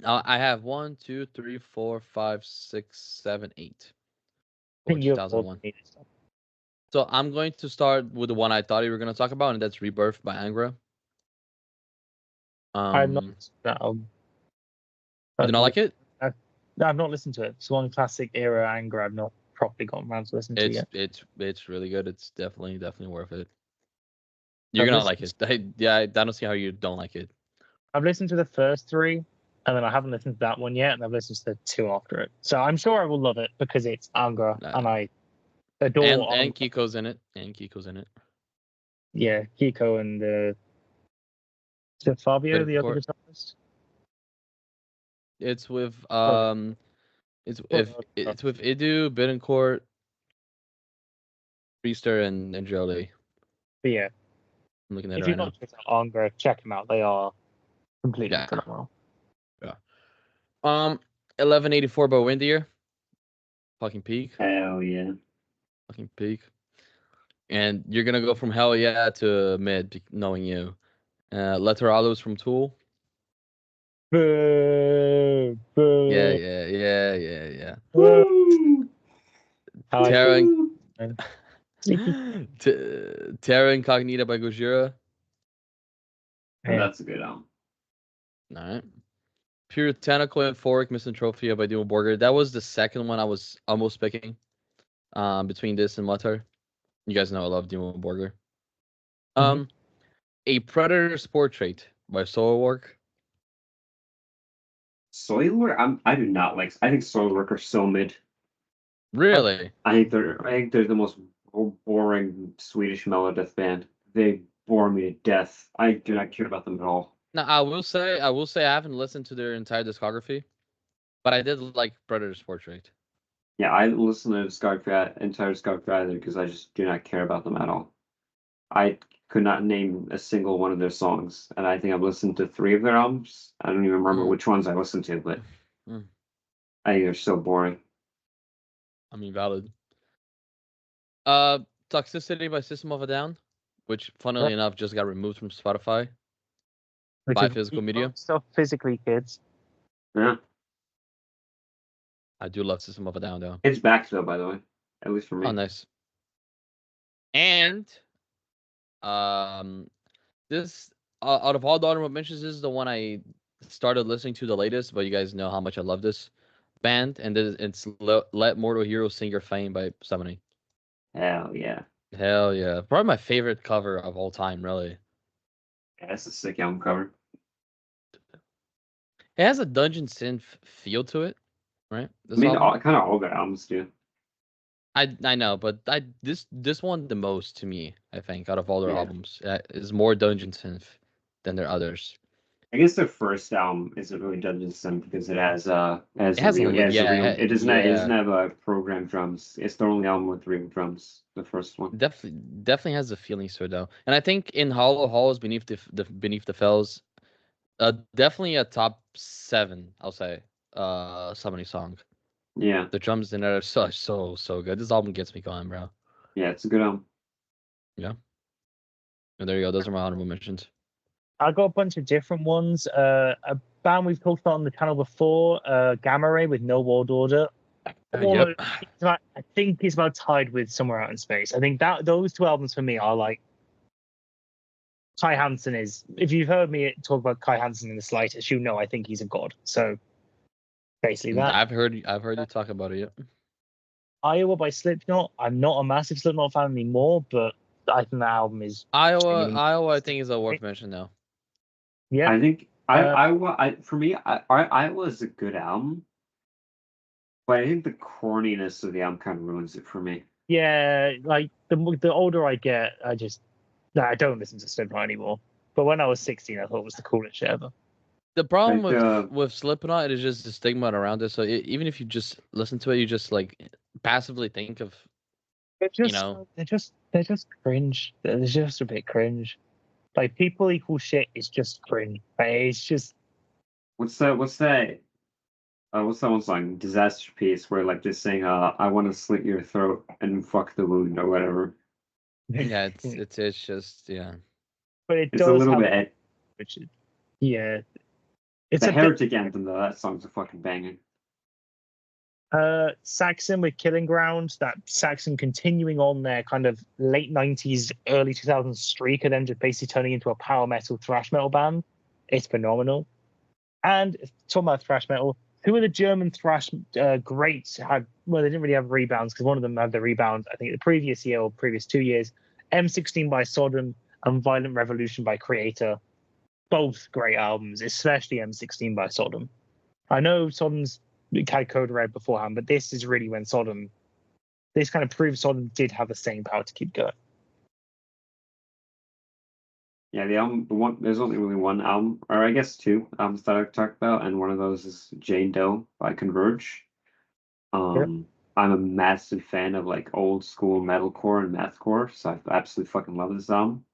I have 1, 2, 3, 4, 5, 6, 7, 8. I think you have 2001. So I'm going to start with the one I thought you were going to talk about, and that's Rebirth by Angra. I'm not that album. You do not like it? I've not listened to it. It's one classic era Angra I've not properly gotten around to listen to yet. It's really good. It's definitely worth it. You're gonna like it. I don't see how you don't like it. I've listened to the first 3, and then I haven't listened to that one yet, and I've listened to the 2 after it. So I'm sure I will love it because it's Angra, and I adore. And Kiko's in it. Yeah, Kiko and is it Fabio, the other guitarist? It's with it's with Idu, Bittencourt, Priester, and Jolie. But yeah, I'm looking at if it you've right not checked out Angra, check them out. They are completely phenomenal. Yeah. 1184 by Windier. Fucking peak. Hell yeah. Fucking peak. And you're gonna go from hell yeah to mid, knowing you. Lateralos from Tool. Boo, boo. Yeah. Woo. Terra Incognita by Gojira. Yeah. That's a good album. Alright. Puritanical Euphoric Misanthropia by Dimmu Borgir. That was the second one I was almost picking. Between this and Mutter. You guys know I love Dimmu Borgir. A Predator's Portrait by Soilwork. Soilwork? I do not like. I think Soilwork are so mid. Really? I think they're the most boring Swedish melodeath band. They bore me to death. I do not care about them at all. Now I will say I haven't listened to their entire discography, but I did like Predator's Portrait. Yeah, I listened to the entire discography either because I just do not care about them at all. I could not name a single one of their songs, and I think I've listened to 3 of their albums. I don't even remember which ones I listened to, but I think they're so boring. I mean, valid. Toxicity by System of a Down, which funnily enough just got removed from Spotify by Physical Media. Stuff physically, kids. Yeah. I do love System of a Down though. It's back though, by the way. At least for me. Oh, nice. And this out of all the honorable mentions, this is the one I started listening to the latest, but you guys know how much I love this band, and it's Let Mortal Heroes Sing Your Fame by Summoning. Hell yeah. Hell yeah. Probably my favorite cover of all time, really. Yeah, that's a sick album cover. It has a Dungeon Synth feel to it, right? I This mean, album. kind of all their albums do. I know, but this one the most to me, I think, out of all their Yeah. albums, is more Dungeon Synth than their others. I guess their first album isn't really Dungeon Synth because it has It has a it doesn't yeah, have programmed drums. It's the only album with real drums. The first one. definitely has the feelings to it though. And I think in Hollow Halls Beneath the Fells, definitely a top 7, I'll say. Summoning song. Yeah, The drums in it are so good. This album gets me going, bro. yeah, it's a good album. Yeah. And there you go. Those are my honorable mentions. I got a bunch of different ones. A band we've talked about on the channel before, Gamma Ray with No World Order. Yep. I think it's about tied with Somewhere Out in Space. I think that those two albums for me are like Kai Hansen is. If you've heard me talk about Kai Hansen in the slightest, you know I think he's a god. So basically that. I've heard you talk about it. Yep. Iowa by Slipknot. I'm not a massive Slipknot fan anymore, but I think that album is Iowa, I think is a worth mention now. yeah. I think for me, Iowa is a good album, but I think the corniness of the album kind of ruins it for me. Yeah, like the older I get, I don't listen to Slipknot anymore. But when I was 16, I thought it was the coolest shit ever. The problem Like, with Slipknot is just the stigma around it. So even if you just listen to it, you just like passively think of, They're just cringe. They're just a bit cringe. Like people equal shit is just cringe. Like, it's just what's that one song? Disaster Piece, where like just saying, I want to slit your throat and fuck the wound or whatever. yeah, it's just yeah. But it It's a does little have bit. yeah. It's The a Heretic Anthem though, that song's a fucking banger. Saxon with Killing Ground, that Saxon continuing on their kind of late 90s, early 2000s streak, and then just basically turning into a power metal, thrash metal band. It's phenomenal. And talking about thrash metal, two of the German thrash greats had, well, they didn't really have rebounds because one of them had the rebound, I think, the previous year or previous 2 years. M16 by Sodom and Violent Revolution by Creator. Both great albums, especially M16 by Sodom. I know Sodom's had Code Red beforehand, but this is really when this kind of proves Sodom did have the staying power to keep going. Yeah, there's only really one album, or I guess two albums that I've talked about, and one of those is Jane Doe by Converge. I'm a massive fan of like old school metalcore and mathcore, so I absolutely fucking love this album.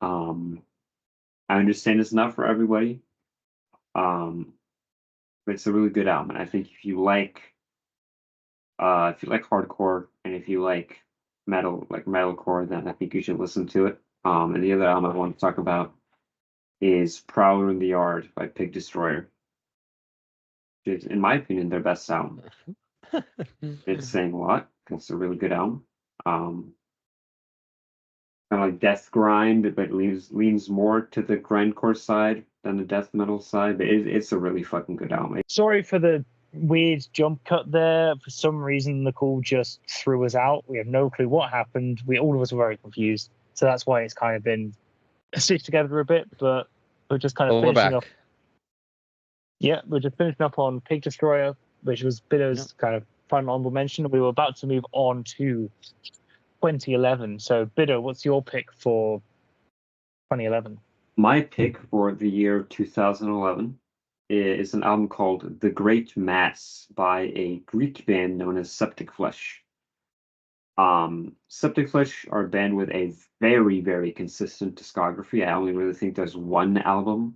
I understand it's not for everybody. But it's a really good album, and I think if you like hardcore and if you like metalcore, then I think you should listen to it. And the other album I want to talk about is Prowler in the Yard by Pig Destroyer. It's, in my opinion, their best album. It's saying a lot because it's a really good album. Kind of like death grind, but leans more to the grindcore side than the death metal side. But it's a really fucking good album. Sorry for the weird jump cut there. For some reason, the call just threw us out. We have no clue what happened. All of us were very confused. So that's why it's kind of been stitched together a bit. But we're just kind of finishing up. Yeah, we're just finishing up on Pig Destroyer, which was Biddo's kind of final honorable mention. We were about to move on to 2011. So, Biddo, what's your pick for 2011? My pick for the year 2011 is an album called The Great Mass by a Greek band known as Septic Flesh. Septic Flesh are a band with a very, very consistent discography. I only really think there's one album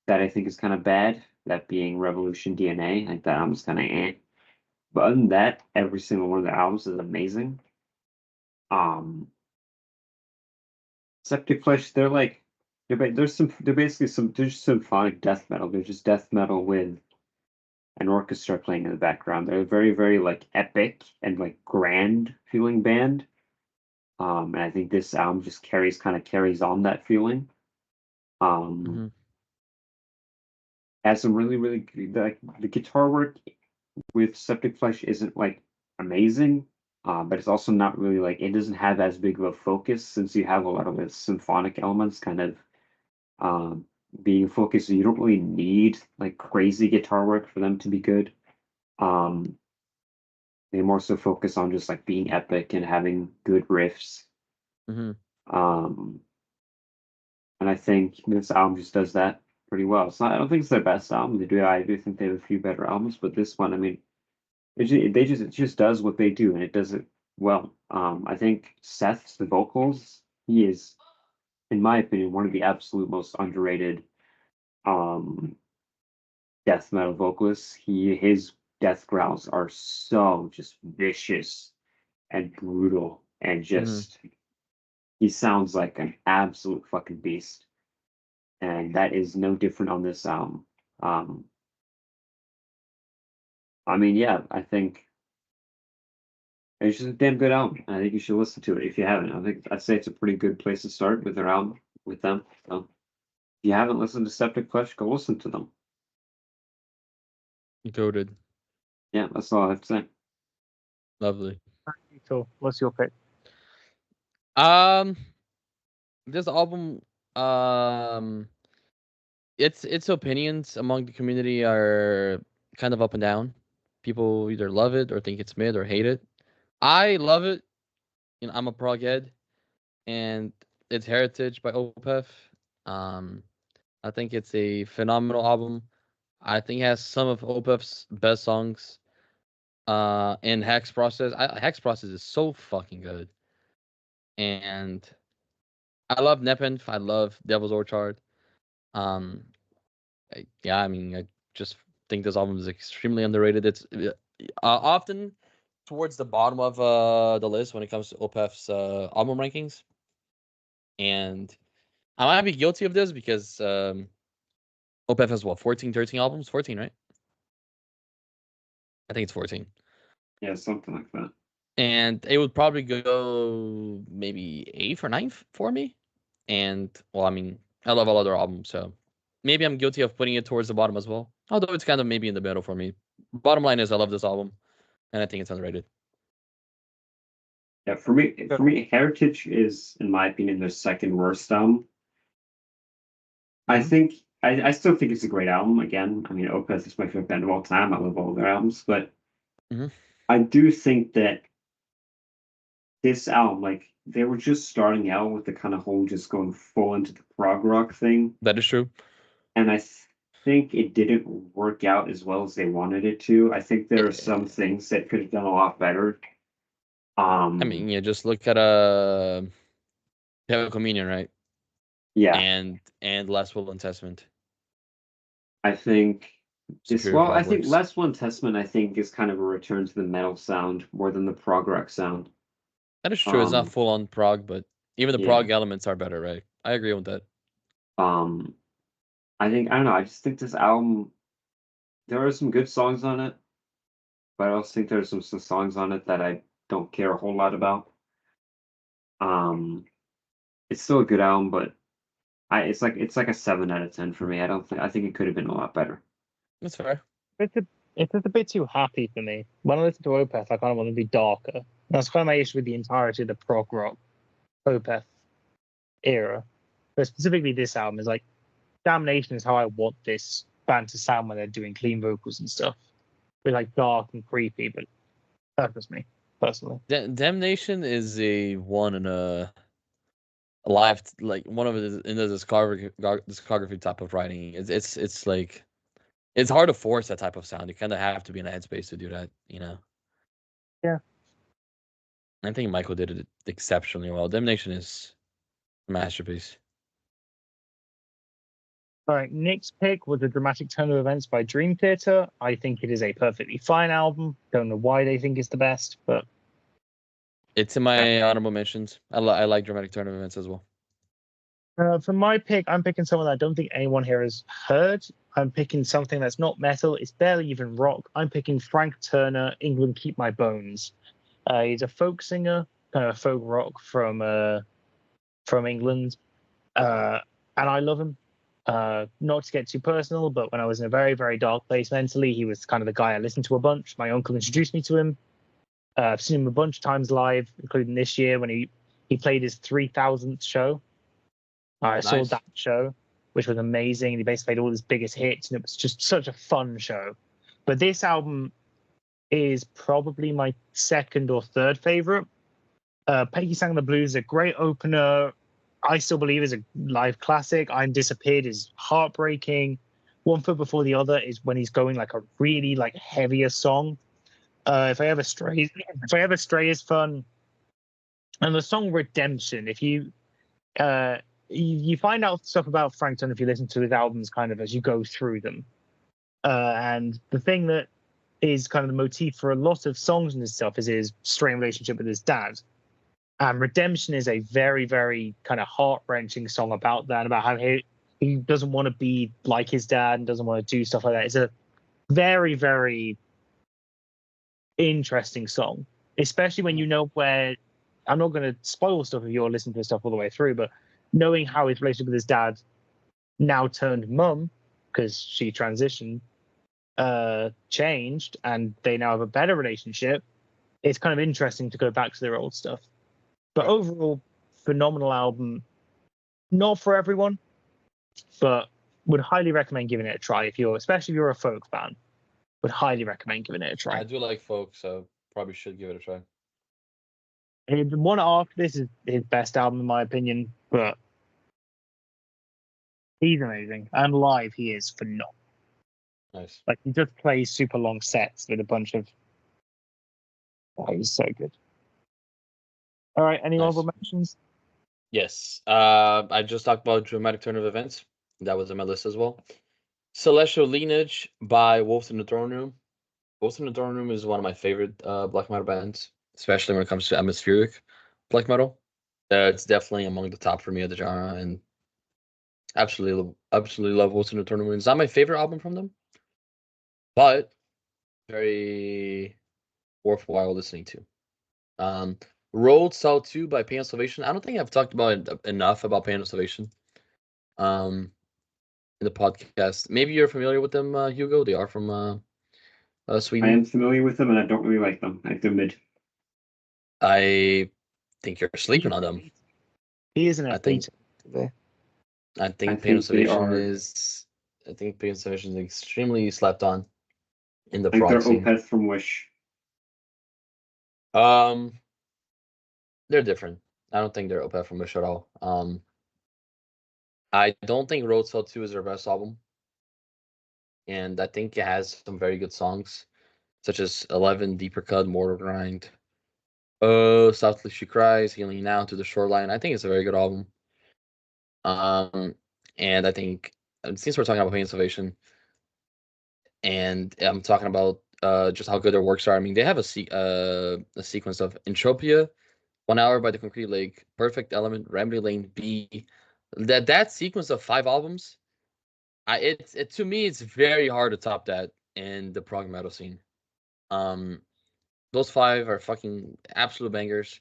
that I think is kind of bad, that being Revolution DNA. Like that album's kind of eh. But other than that, every single one of the albums is amazing. Septic Flesh, they're basically symphonic death metal. They're just death metal with an orchestra playing in the background. They're a very, very like epic and like grand feeling band. And I think this album just carries on that feeling. Has some really, really the guitar work with Septic Flesh isn't like amazing, But it's also not really like it doesn't have as big of a focus since you have a lot of the symphonic elements kind of um, being focused. So you don't really need like crazy guitar work for them to be good. Um, they more so focus on just like being epic and having good riffs. Hmm. Um, and I think this album just does that pretty well. It's not, I don't think it's their best album. I do think they have a few better albums, but this one, I mean, it just does what they do, and it does it well. I think Seth's the vocals. He is, in my opinion, one of the absolute most underrated um death metal vocalists. His death growls are so just vicious and brutal, and Hmm. just he sounds like an absolute fucking beast. And that is no different on this album. Um, I mean, yeah, I think it's just a damn good album. I think you should listen to it if you haven't. I'd say it's a pretty good place to start with their album with them. So if you haven't listened to Septic Flesh, go listen to them. Goated. Yeah, that's all I have to say. Lovely. So, what's your pick? Um, this album, um, its opinions among the community are kind of up and down. People either love it or think it's mid or hate it. I love it. You know, I'm a prog head, and it's Heritage by Opeth. Um, I think it's a phenomenal album. I think it has some of Opeth's best songs. And Hex Process. Hex Process is so fucking good, and I love Nepenthe. I love Devil's Orchard. Um, yeah, I mean, I just think this album is extremely underrated. It's often towards the bottom of the list when it comes to Opeth's album rankings, and I might be guilty of this because Opeth has what 14, 13 albums, 14, right? I think it's 14. Yeah, something like that. And it would probably go maybe eighth or ninth for me. And well, I mean, I love all other albums, so maybe I'm guilty of putting it towards the bottom as well. Although it's kind of maybe in the middle for me. Bottom line is I love this album, and I think it's underrated. Yeah, for me, Heritage is, in my opinion, their second worst album. I Hmm. think I still think it's a great album. Again, I mean, Opeth is my favorite band of all time. I love all their albums, but Hmm. I do think that this album, like, they were just starting out with the kind of whole just going full into the prog rock thing, That is true. and think it didn't work out as well as they wanted it to. I think there are some Eh, things that could have done a lot better. I Um, mean, yeah, just look at Devil Communion, right? yeah, And Last Will and Testament, I think Superior I Prog think Works. Less One Testament, I think, is kind of a return to the metal sound more than the prog rock sound. That is true. It's not Um, full on prog, but even the yeah. prog elements are better, right? I agree with that. Um, I don't know, I just think this album, there are some good songs on it, but I also think there's some songs on it that I don't care a whole lot about. Um, it's still a good album, but it's like a 7 out of 10 for me. I think it could have been a lot better. That's fair. It's a, it's just a bit too happy for me. When I listen to Opeth, I kind of want to be darker. That's kind of my issue with the entirety of the prog rock Opeth era. But specifically, this album is like Damnation is how I want this band to sound when they're doing clean vocals and stuff. Be like dark and creepy, but that's just me personally. Damnation is a one in a live, like one of the in the discography type of writing. It's like it's hard to force that type of sound. You kind of have to be in a headspace to do that, you know. Yeah. I think Michael did it exceptionally well. Damnation is a masterpiece. All right, Nick's pick was a dramatic turn of events by Dream Theater. I think it is a perfectly fine album. Don't know why they think it's the best, but It's in my honorable mentions. I like dramatic turn of events as well. for my pick, I'm picking someone that I don't think anyone here has heard. I'm picking something that's not metal. It's barely even rock. I'm picking Frank Turner, England Keep My Bones. He's a folk singer, kind of a folk rock from England, and I love him. Not to get too personal, but when I was in a very, very dark place mentally, he was kind of the guy I listened to a bunch. My uncle introduced me to him. I've seen him a bunch of times live, including this year when he played his 3,000th show. I saw Nice. that show, which was amazing. He basically played all his biggest hits, and it was just such a fun show. But this album is probably my second or third favorite. Peggy Sang the Blues is a great opener. I Still Believe is a live classic. I'm Disappeared is heartbreaking. One Foot Before the Other is when he's going like a really like heavier song. If I Ever Stray is fun. And the song Redemption, if you you find out stuff about Frankton if you listen to his albums kind of as you go through them. And the thing that is kind of the motif for a lot of songs and his stuff is his strained relationship with his dad. And Redemption is a very, very kind of heart-wrenching song about that, about how he doesn't want to be like his dad and doesn't want to do stuff like that. It's a very, very interesting song, especially when you know where. I'm not going to spoil stuff if you're listening to this stuff all the way through, but knowing how his relationship with his dad now turned mum because she transitioned, changed, and they now have a better relationship. It's kind of interesting to go back to their old stuff. But overall, phenomenal album. Not for everyone, but would highly recommend giving it a try especially if you're a folk fan. Would highly recommend giving it a try. I do like folk, so probably should give it a try. And the one after this is his best album in my opinion, but he's amazing. And live, he is phenomenal. Nice. Like, he just plays super long sets with a bunch of. Oh, he's so good. All right, any honorable mentions? Yes. I just talked about Dramatic Turn of Events. That was on my list as well. Celestial Lineage by Wolves in the Throne Room. Wolves in the Throne Room is one of my favorite black metal bands, especially when it comes to atmospheric black metal. It's definitely among the top for me of the genre, and absolutely love Wolves in the Throne Room. It's not my favorite album from them, but very worthwhile listening to. Road South 2 by Pain of Salvation. I don't think I've talked about it enough about Pain of Salvation in the podcast. Maybe you're familiar with them, Hugo. They are from Sweden. I am familiar with them, and I don't really like them. I think they're mid. I think you're sleeping on them. He isn't a think Pain of Salvation is. I think Pain of Salvation is extremely slept on in the I think prog they're scene. Opeth from Wish. They're different. I don't think they're Opeth from Wish at all. I don't think Road South 2 is their best album. And I think it has some very good songs, such as 11, Deeper Cut, Mortal Grind. Oh, Softly She Cries, Healing Now to the Shoreline. I think it's a very good album. And I think, since we're talking about Pain of Salvation, and I'm talking about just how good their works are, I mean, they have a sequence of Entropia, 1 Hour by the Concrete Lake, Perfect Element, Remedy Lane B. That sequence of 5 albums, to me, it's very hard to top that in the prog metal scene. Those 5 are fucking absolute bangers,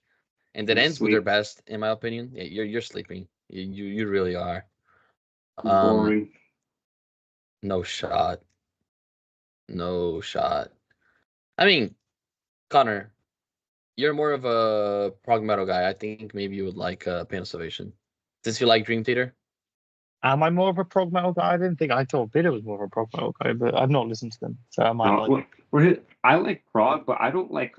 and that ends with their best, in my opinion. Yeah, you're sleeping. You really are. Boring. No shot. I mean, Connor, you're more of a prog metal guy. I think maybe you would like Pain of Salvation, since you like Dream Theater. Am I more of a prog metal guy? I thought Bitter was more of a prog metal guy, but I've not listened to them, so I might like. I like prog, but I don't like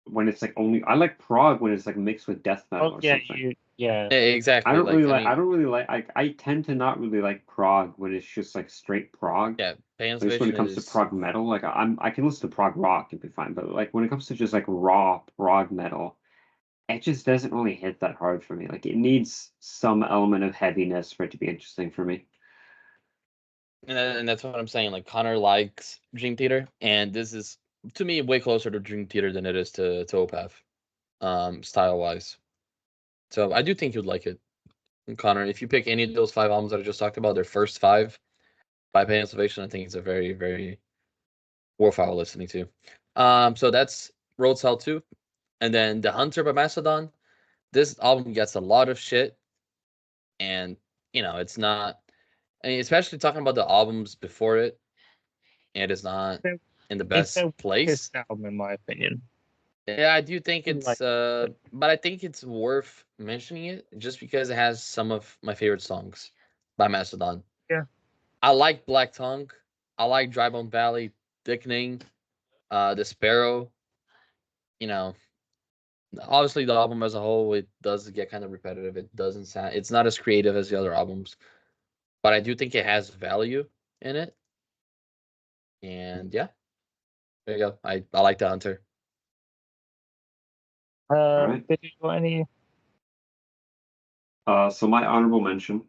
when it's like only. I like prog when it's like mixed with death metal or something. Yeah, exactly. I don't really like. I tend to not really like prog when it's just like straight prog. Yeah, Pain of At least when it comes to prog metal, like I can listen to prog rock and be fine, but like when it comes to just like raw prog metal, it just doesn't really hit that hard for me. Like it needs some element of heaviness for it to be interesting for me. And that's what I'm saying. Like, Connor likes Dream Theater, and this is, to me, way closer to Dream Theater than it is to Opeth, style wise. So I do think you'd like it, and Connor. If you pick any of those 5 albums that I just talked about, their first 5 by Pain of Salvation, I think it's a very, very worthwhile listening to. So that's Road South 2, and then The Hunter by Mastodon. This album gets a lot of shit, and it's not. I mean, especially talking about the albums before it, it is not in the best place. Album, in my opinion. Yeah, I do think Like, it's but I think it's worth mentioning it just because it has some of my favorite songs by Mastodon. yeah. I like Black Tongue. I like Dry Bone Valley, Thickening, The Sparrow. You know, obviously the album as a whole, it does get kind of repetitive. It doesn't sound, it's not as creative as the other albums, but I do think it has value in it. And yeah, there you go. I like the Hunter. All right. Did you got any? So my honorable mention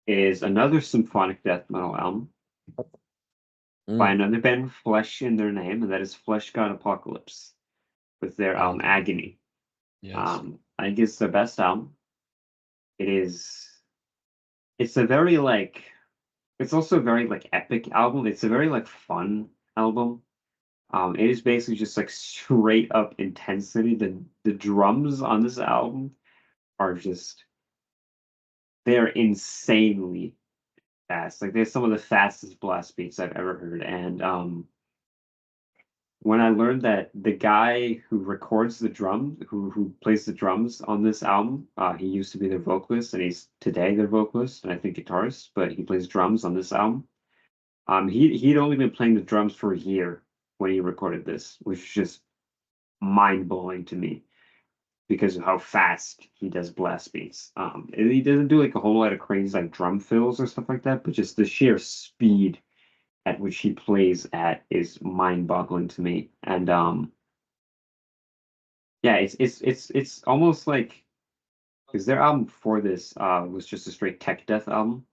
is another symphonic death metal album by another band with Flesh in their name, and that is Flesh God Apocalypse with their album Agony. Yes. I think it's their best album. It is. It's a very like. It's also a very like epic album. It's a very like fun album. It is basically just like straight up intensity. The drums on this album are just they're insanely fast. Like they're some of the fastest blast beats I've ever heard. And when I learned that the guy who records the drums, who plays the drums on this album, he used to be their vocalist, and he's today their vocalist, and I think guitarist, but he plays drums on this album. He'd only been playing the drums for a year when he recorded this, which is just mind blowing to me because of how fast he does blast beats. And he doesn't do like a whole lot of crazy like drum fills or stuff like that, but just the sheer speed at which he plays at is mind-boggling to me. And yeah, it's almost like because their album before this was just a straight tech death album,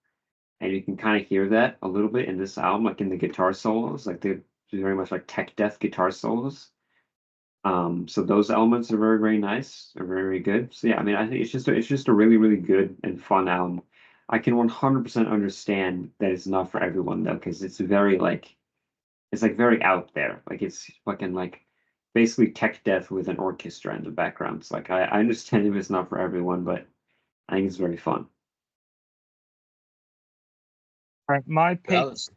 and you can kind of hear that a little bit in this album, like in the guitar solos, like they're very much like tech death guitar solos. So those elements are very, very nice. They're very, very good. So yeah, I mean, I think it's just a really, really good and fun album. I can 100% understand that it's not for everyone though, because it's very like it's like very out there. Like it's fucking like basically tech death with an orchestra in the background. It's like I understand if it's not for everyone, but I think it's very fun. Right, Dallas.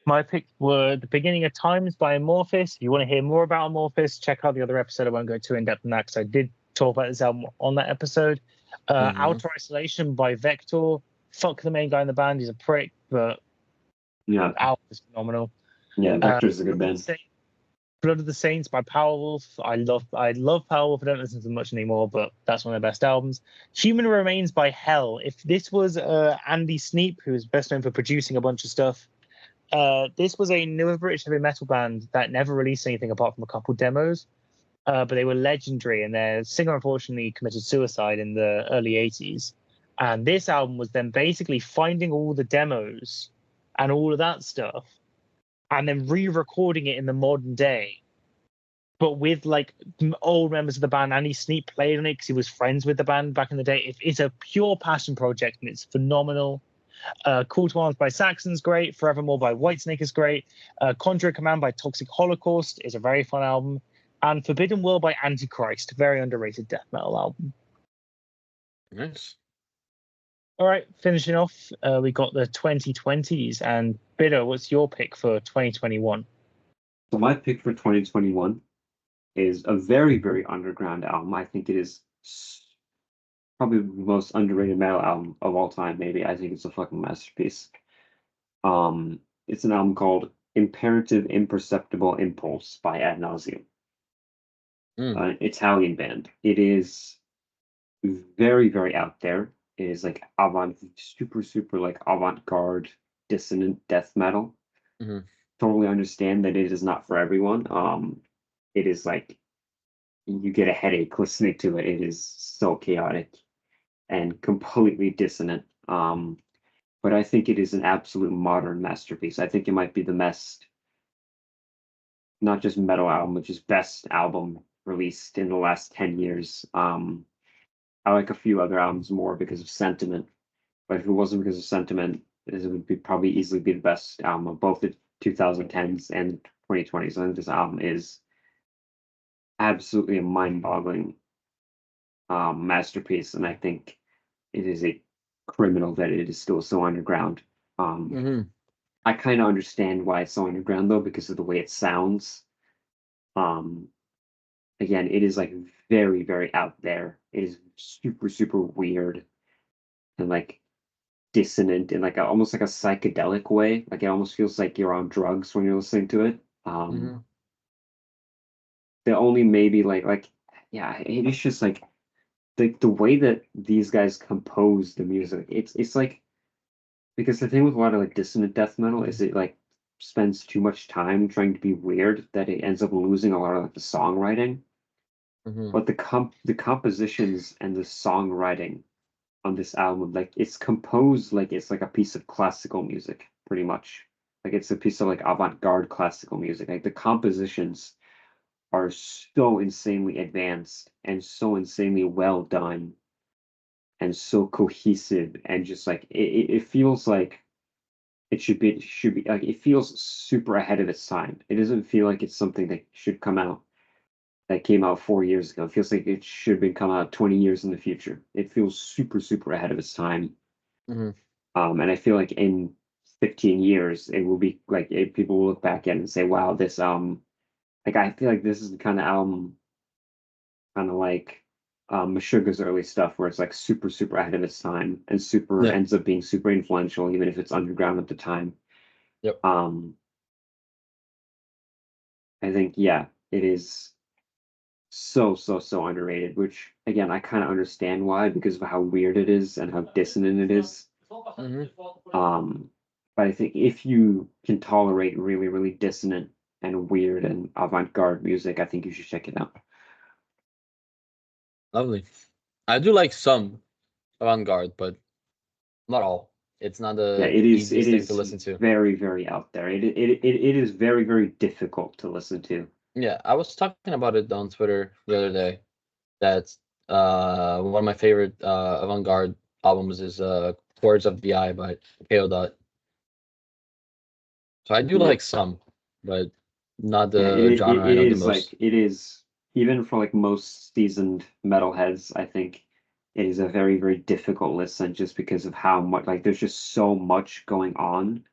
my picks were The Beginning of Times by Amorphis. If you want to hear more about Amorphis, check out the other episode. I won't go too in depth on that because I did talk about this album on that episode. Outer Isolation by Vector. Fuck the main guy in the band, he's a prick, but Yeah, the album is phenomenal. yeah, Vector's a good band. Blood of the Saints by Powerwolf. I love Powerwolf. I don't listen to them much anymore, but that's one of their best albums. Human Remains by Hell. If this was Andy Sneap, who's best known for producing a bunch of stuff, this was a newer British heavy metal band that never released anything apart from a couple demos, but they were legendary, and their singer unfortunately committed suicide in the early 80s. And this album was them basically finding all the demos and all of that stuff and then re-recording it in the modern day, but with like old members of the band. Andy Sneap played on it because he was friends with the band back in the day. It's a pure passion project and it's phenomenal. Call to Arms by Saxon's great. Forevermore by Whitesnake is great. Conjure Command by Toxic Holocaust is a very fun album. And Forbidden World by Antichrist, very underrated death metal album. Nice. All right, finishing off, we got the 2020s. And B1dd0, what's your pick for 2021? So my pick for 2021 is a very, very underground album. I think it is probably the most underrated metal album of all time. Maybe I think it's a fucking masterpiece. It's an album called Imperative Imperceptible Impulse by Ad Nauseam, an Italian band. It is very, very out there. It is like super, super like avant-garde, dissonant death metal. Totally understand that it is not for everyone. It is like you get a headache listening to it. It is so chaotic and completely dissonant. But I think it is an absolute modern masterpiece. I think it might be the best, not just metal album, but just best album released in the last 10 years. I like a few other albums more because of sentiment, but if it wasn't because of sentiment, it would be probably easily be the best album of both the 2010s and 2020s. I think this album is absolutely a mind-boggling masterpiece, and I think it is a criminal that it is still so underground. I kind of understand why it's so underground though, because of the way it sounds. Again, it is like very, very out there. It is super, super weird and like dissonant in like almost like a psychedelic way. Like it almost feels like you're on drugs when you're listening to it. Mm-hmm. The only maybe yeah, it is just like the way that these guys compose the music. It's like because the thing with a lot of like dissonant death metal is it like spends too much time trying to be weird that it ends up losing a lot of like the songwriting. Mm-hmm. But the compositions and the songwriting on this album, like it's composed like it's like a piece of classical music, pretty much. Like it's a piece of like avant-garde classical music. Like the compositions are so insanely advanced and so insanely well done and so cohesive and just like it feels like it should be like it feels super ahead of its time. It doesn't feel like it's something that should come out that came out 4 years ago. It feels like it should have been come out 20 years in the future. It feels super, super ahead of its time. Mm-hmm. And I feel like in 15 years, it will be like people will look back at it and say, wow, this like I feel like this is the kind of album kind of like Meshuggah's early stuff where it's like super, super ahead of its time and super Yeah. ends up being super influential, even if it's underground at the time. Yep. I think, yeah, it is so, so, so underrated, which again, I kind of understand why because of how weird it is and how dissonant it is. Mm-hmm. But I think if you can tolerate really, really dissonant and weird and avant-garde music, I think you should check it out. Lovely. I do like some avant-garde, but not all. It's not Yeah, the it is. It easiest thing to is listen to. very, very out there. It is very, very difficult to listen to. Yeah, I was talking about it on Twitter the other day. That's one of my favorite avant-garde albums is Chords of the Eye by KO Dot. So I do Yeah, like some, but not yeah. the genre I It know the is most. like it is even for like most seasoned metalheads. I think it is a very, very difficult listen just because of how much like there's just so much going on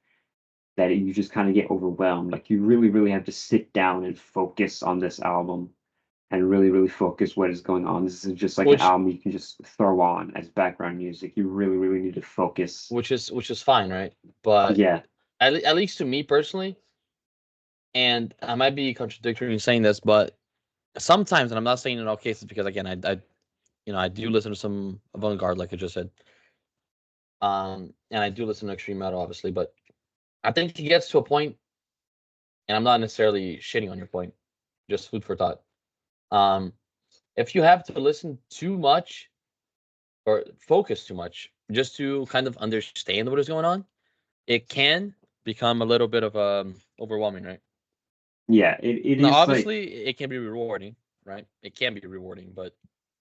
that you just kind of get overwhelmed. Like you really, really have to sit down and focus on this album and really, really focus what is going on. This is just like an Which album you can just throw on as background music. You really, really need to focus. which is fine, right? But Yeah, at least to me personally, and I might be contradictory in saying this, but sometimes, and I'm not saying in all cases because again, I do listen to some avant-garde, like I just said, and I do listen to extreme metal, obviously, but I think it gets to a point, and I'm not necessarily shitting on your point, just food for thought. Um, if you have to listen too much or focus too much just to kind of understand what is going on, it can become a little bit of overwhelming, right? yeah. It Now, is like obviously, it can be rewarding, right? It can be rewarding, but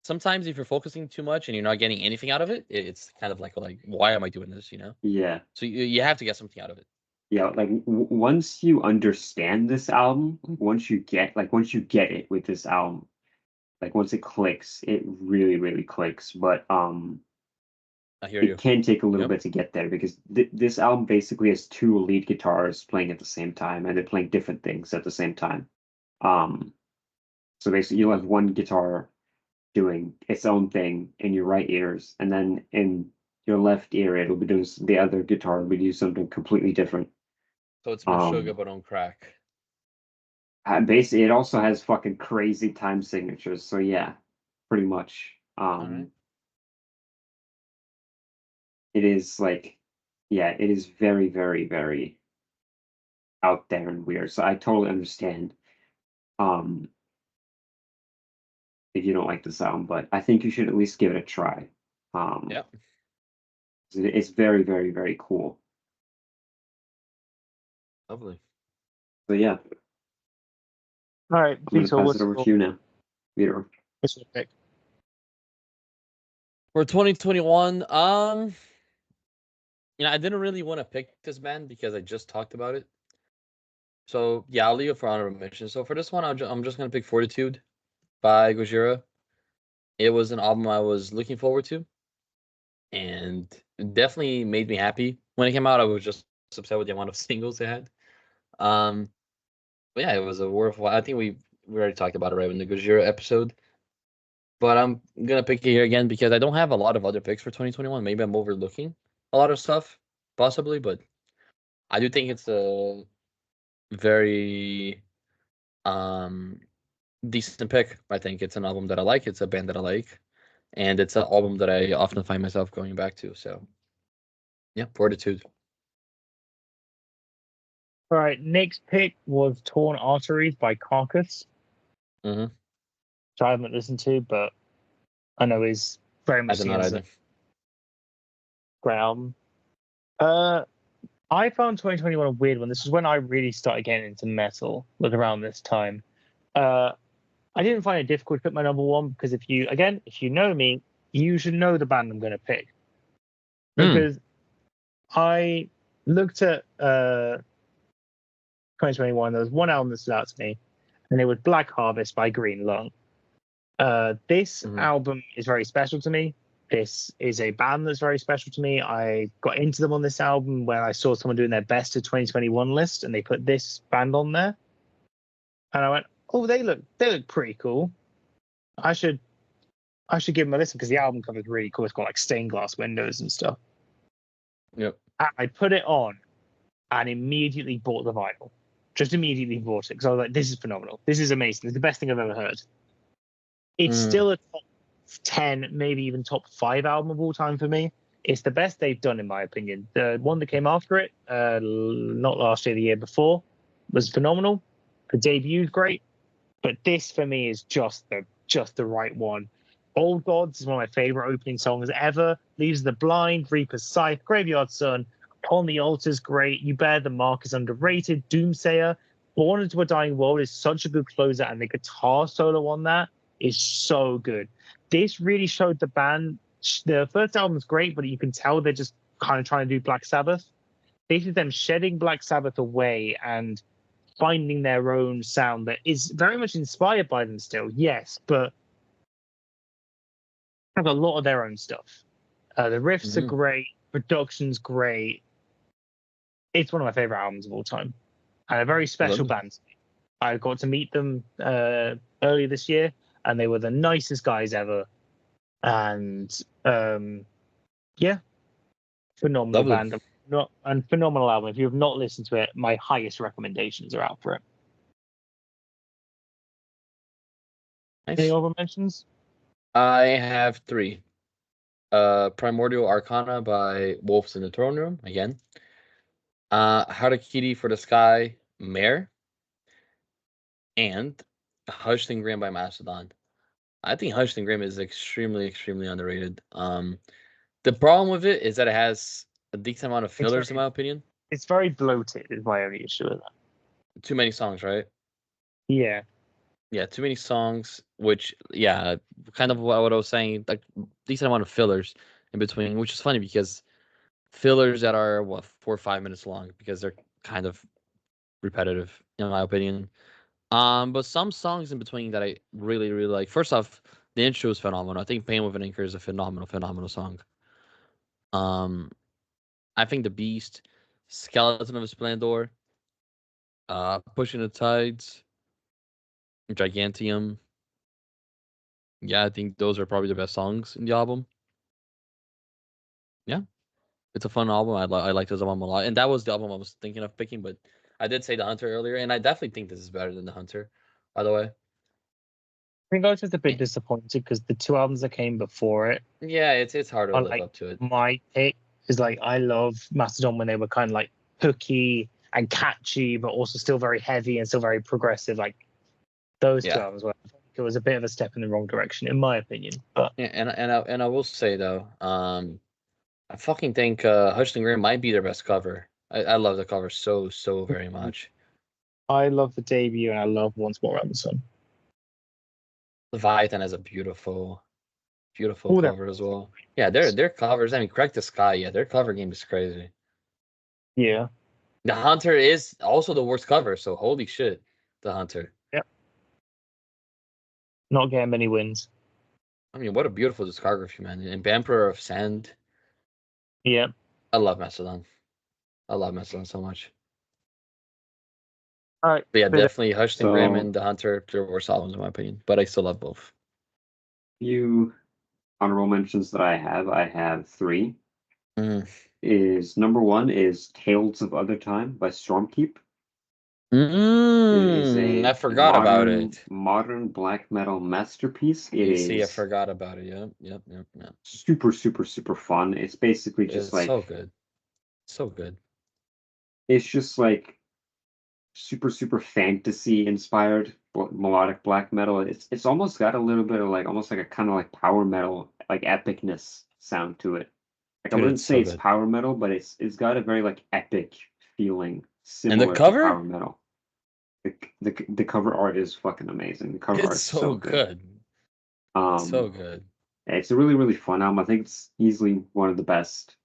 sometimes if you're focusing too much and you're not getting anything out of it, it's kind of like why am I doing this? yeah, So you have to get something out of it. yeah. Like once you understand this album, once you get it with this album, like once it clicks, it really, really clicks. But I hear it you. can take a little Yep. bit to get there because this album basically has two lead guitars playing at the same time and they're playing different things at the same time. Um, so basically you'll have one guitar doing its own thing in your right ears, and then in your left ear it'll be doing the other guitar will be doing something completely different. So it's Um, Meshuggah but on crack. Basically it also has fucking crazy time signatures. So yeah, pretty much. All right. It is like, yeah, it is very, very, very out there and weird. So I totally understand um if you don't like the sound, but I think you should at least give it a try. Um, Yeah. it's very, very, very cool. Lovely. So yeah, All right, I'm gonna Vitor, pass it what's over to you now, Vitor. your pick? For 2021, I didn't really want to pick this band because I just talked about it. So yeah, I'll leave it for honorable mention. So for this one, I'm just gonna pick Fortitude by Gojira. It was an album I was looking forward to, and it definitely made me happy when it came out. I was just upset with the amount of singles it had. Um, but yeah, it was a worthwhile. I think we already talked about it right in the Gojira episode. But I'm gonna pick it here again because I don't have a lot of other picks for 2021. Maybe I'm overlooking a lot of stuff, possibly, but I do think it's a very um decent pick. I think it's an album that I like. It's a band that I like, and it's an album that I often find myself going back to. So, yeah, Fortitude. All right, next pick was Torn Arteries by Carcass, Mm-hmm. which I haven't listened to, but I know is very I much did seen not as either. a great album. I found 2021 a weird one. This was when I really started getting into metal, was around this time. I didn't find it difficult to pick my number one because if you know me, you should know the band I'm going to pick. Because I looked at 2021, there was one album that stood out to me, and it was Black Harvest by Green Lung. This album is very special to me. This is a band that's very special to me. I got into them on this album when I saw someone doing their best of 2021 list, and they put this band on there, and I went, "Oh, they look pretty cool. I should give them a listen because the album cover is really cool. It's got like stained glass windows and stuff." Yep. I put it on, and immediately bought the vinyl. Just immediately bought it because I was like, "This is phenomenal. This is amazing. It's the best thing I've ever heard." It's still a top 10, maybe even top 5 album of all time for me. It's the best they've done, in my opinion. The one that came after it, not last year, the year before, was phenomenal. The debute's great, but this for me is just the right one. Old Gods is one of my favorite opening songs ever. Leaves the Blind, Reaper's Scythe, Graveyard Sun, Upon the Altar's great. You Bear the Mark is underrated. Doomsayer, Born into a Dying World is such a good closer, and the guitar solo on that is so good. This really showed the band. The first album is great, but you can tell they're just kind of trying to do Black Sabbath. This is them shedding Black Sabbath away and finding their own sound that is very much inspired by them still, yes, but have a lot of their own stuff. The riffs are great, production's great. It's one of my favorite albums of all time, and a very special band. I got to meet them earlier this year, and they were the nicest guys ever. And yeah, phenomenal band, and phenomenal album. If you have not listened to it, my highest recommendations are out for it. Nice. Any other mentions? I have 3. Primordial Arcana by Wolves in the Throne Room again. Harakiri for the Sky, Mare, and Hushed and Grim by Mastodon. I think Hushed and Grim is extremely, extremely underrated. The problem with it is that it has a decent amount of fillers, in my opinion. It's very bloated, is my only issue with that. Too many songs, right? Yeah. Yeah, too many songs, which, yeah, kind of what I was saying, like, decent amount of fillers in between, which is funny because fillers that are, 4 or 5 minutes long, because they're kind of repetitive, in my opinion. But some songs in between that I really, really like. First off, the intro is phenomenal. I think Pain with an Anchor is a phenomenal, phenomenal song. I think The Beast, Skeleton of Splendor, Pushing the Tides, Gigantium. Yeah, I think those are probably the best songs in the album. Yeah, it's a fun album. I like this album a lot, and that was the album I was thinking of picking. But I did say The Hunter earlier, and I definitely think this is better than The Hunter. By the way, I think I was just a bit disappointed because the 2 albums that came before it. Yeah, it's hard to live up to it. My pick is like I love Mastodon when they were kind of like hooky and catchy, but also still very heavy and still very progressive. Like those 2 albums were. I think it was a bit of a step in the wrong direction, in my opinion. But yeah, and I will say though, I fucking think Hushed and Grim might be their best cover. I love the cover so very much. I love the debut, and I love Once More Around the Sun. Leviathan has a beautiful cover as well. Yeah, their covers. I mean, Crack the Sky. Yeah, their cover game is crazy. Yeah. The Hunter is also the worst cover. So holy shit, the Hunter. Yep. Not getting many wins. I mean, what a beautiful discography, man. And Emperor of Sand. Yeah. I love Mastodon. I love Mastodon so much. All right. But yeah, Bido. definitely Hush and So- Graham The Hunter, they're worst albums in my opinion. But I still love both. Few honorable mentions that I have three. Mm. Is number one is Tales of Other Time by Stormkeep. It is a I forgot about it. modern black metal masterpiece. It You see, I is forgot about it. Yep. super, super, super fun. It's basically just It's like so good. So good. it's just like super, super fantasy inspired melodic black metal. It's almost got a little bit of like almost like a kind of like power metal, like epicness sound to it. Like I Dude, wouldn't it's say so it's good. power metal, but it's got a very like epic feeling And the similar to cover? power metal. The cover art is fucking amazing. The cover art It's is so good. So good. It's a really, really fun album. I think it's easily one of the best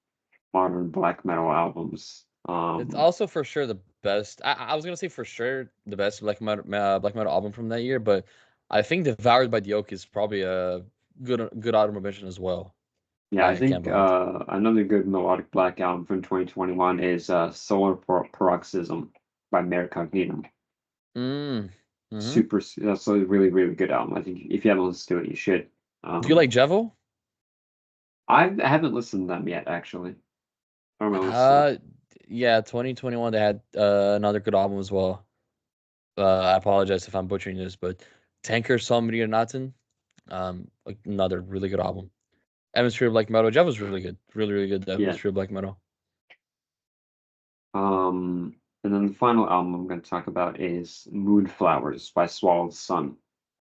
modern black metal albums. It's also for sure the best. I was gonna say for sure the best black metal album from that year, but I think Devoured by the Oak is probably a good honorable mention as well. Yeah, I By think Campbell. another good melodic black album from 2021 is Solar Paroxysm by Mare Cognitum. Mhm. That's a really, really good album. I think if you haven't listened to it, you should. Do you like Jevo? I haven't listened to them yet, actually. I don't know. Yeah, 2021 they had another good album as well. I apologize if I'm butchering this, but Tanker Somebody or Nothing, another really good album. Atmosphere of Black Metal. Jeff was really good, really good. Yeah. Atmosphere of Black Metal. And then the final album I'm going to talk about is Moonflowers by Swallow the Sun.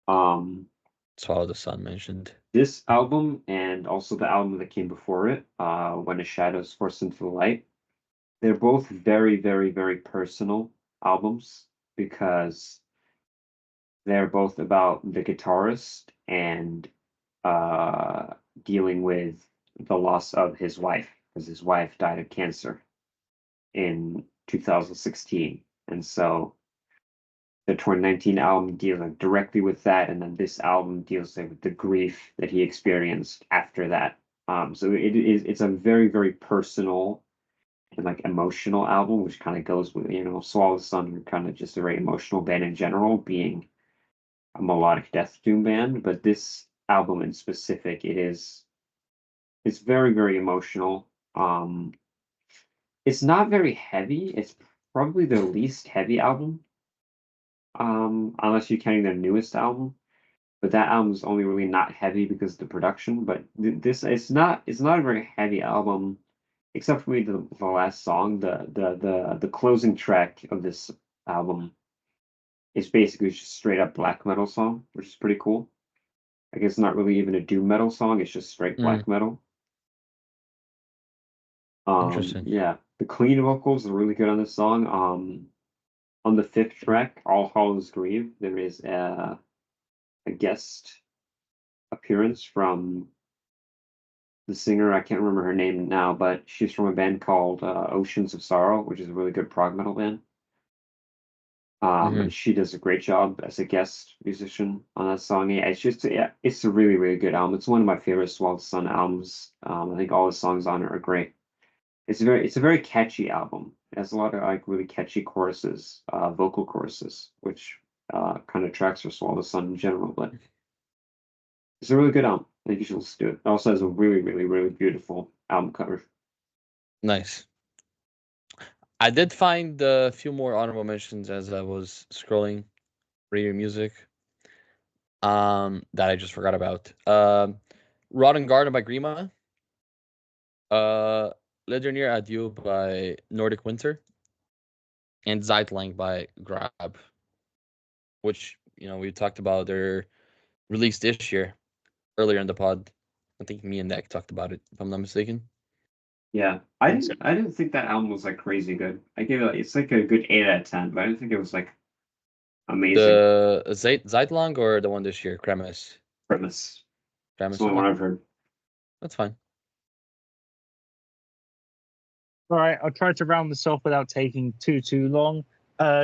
Swallow the Sun mentioned. This album and also the album that came before it, When a Shadow is Forced into the Light, they're both very, very, very personal albums because they're both about the guitarist and dealing with the loss of his wife, because his wife died of cancer in 2016. And so the 2019 album deals directly with that, and then this album deals with the grief that he experienced after that. So it's a very, very personal and like emotional album, which kind of goes with, Swallow the Sun, kind of just a very emotional band in general, being a melodic death doom band. But this album in specific, it's very, very emotional. It's not very heavy. It's probably their least heavy album, unless you're counting their newest album. But that album's only really not heavy because of the production. But this it's not a very heavy album, except for maybe the last song. The closing track of this album is basically just straight up black metal song, which is pretty cool. I guess not really even a doom metal song. It's just straight black metal. Interesting. Yeah, the clean vocals are really good on this song. On the fifth track, All Hallows Grieve, there is a guest appearance from the singer. I can't remember her name now, but she's from a band called Oceans of Sorrow, which is a really good prog metal band. And she does a great job as a guest musician on that song. Yeah, it's a really, really good album. It's one of my favorite Swallow the Sun albums. I think all the songs on it are great. It's a very catchy album. It has a lot of like really catchy choruses, vocal choruses, which kind of tracks for Swallow the Sun in general. But it's a really good album. I think you should listen to it. It also has a really, really, really beautiful album cover. Nice. I did find a few more honorable mentions as I was scrolling radio music. That I just forgot about. Rotten Garden by Grima. Ledgerneer Adieu by Nordic Winter. And Zeitlang by Grab. Which, we talked about their release this year earlier in the pod. I think me and Nick talked about it, if I'm not mistaken. Yeah, I didn't think that album was like crazy good. I gave it it's like a good 8 out of 10, but I didn't think it was like amazing. The Zeitlang or the one this year, Kremis? Premise. Kremis. It's the only one I've heard. That's fine. All right, I'll try to round this off without taking too long.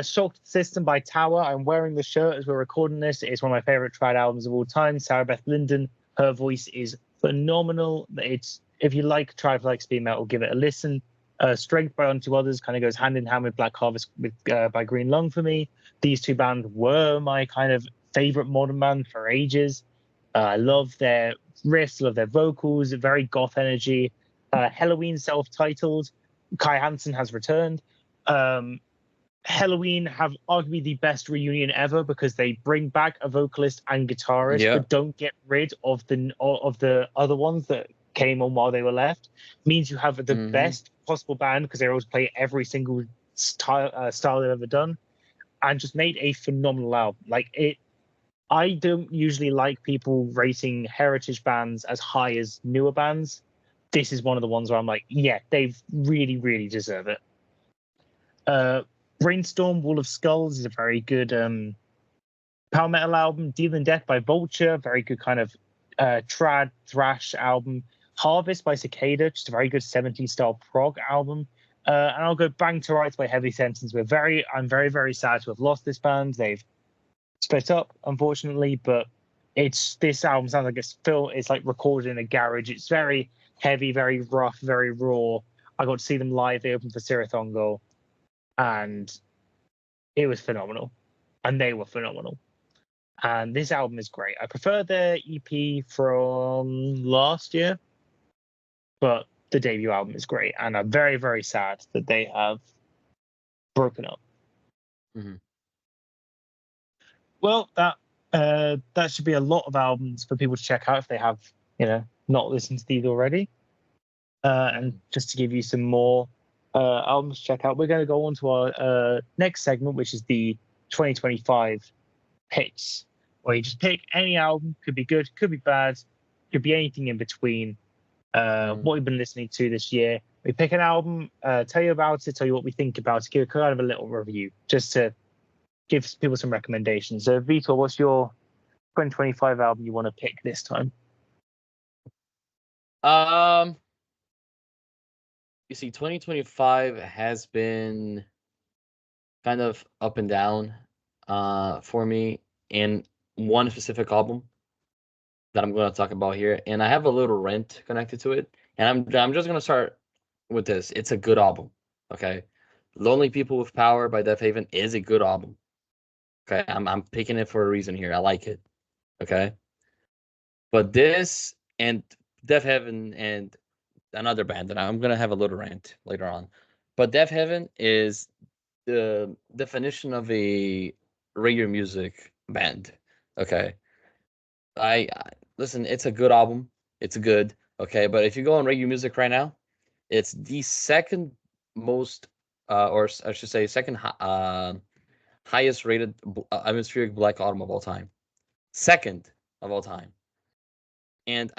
Shocked System by Tower. I'm wearing the shirt as we're recording this. It's one of my favorite trad albums of all time. Sarah Beth Linden. Her voice is phenomenal. It's if you like trad like speed metal, give it a listen. Strength by Unto Others kind of goes hand in hand with Black Harvest by Green Lung for me. These two bands were my kind of favorite modern band for ages. I love their riffs, love their vocals, very goth energy. Halloween self-titled. Kai Hansen has returned. Halloween have arguably the best reunion ever because they bring back a vocalist and guitarist, but don't get rid of the other ones that came on while they were left. Means you have the best possible band because they always play every single style they've ever done, and just made a phenomenal album. Like it, I don't usually like people rating heritage bands as high as newer bands. This is one of the ones where I'm like, yeah, they really, really deserve it. Brainstorm Wall of Skulls is a very good power metal album. Deal in Death by Vulture, very good kind of trad thrash album. Harvest by Cicada, just a very good 70s style prog album. And I'll go Bang to Rights by Heavy Sentence. I'm very, very sad to have lost this band. They've split up, unfortunately, but this album sounds like it's like recorded in a garage. It's very heavy, very rough, very raw. I got to see them live. They opened for Sirathongo, and it was phenomenal, and they were phenomenal. And this album is great. I prefer their EP from last year, but the debut album is great, and I'm very, very sad that they have broken up. Well, that should be a lot of albums for people to check out if they have, not listened to these already. And just to give you some more albums to check out, we're going to go on to our next segment, which is the 2025 picks, where you just pick any album. Could be good, could be bad, could be anything in between. What we've been listening to this year. We pick an album, tell you about it, tell you what we think about it, give kind of a little review, just to give people some recommendations. So, Vitor, what's your 2025 album you want to pick this time? You see, 2025 has been kind of up and down for me in one specific album that I'm going to talk about here, and I have a little rant connected to it, and I'm just going to start with this. It's a good album, okay? Lonely People with Power by Death Haven is a good album. Okay, I'm picking it for a reason here. I like it. Okay. But this and Death Heaven and another band that I'm gonna have a little rant later on. But Death Heaven is the definition of a radio music band. Okay. I listen, it's a good album. It's good. Okay, but if you go on radio music right now, it's the second most or I should say second highest rated atmospheric black album of all time, second of all time. And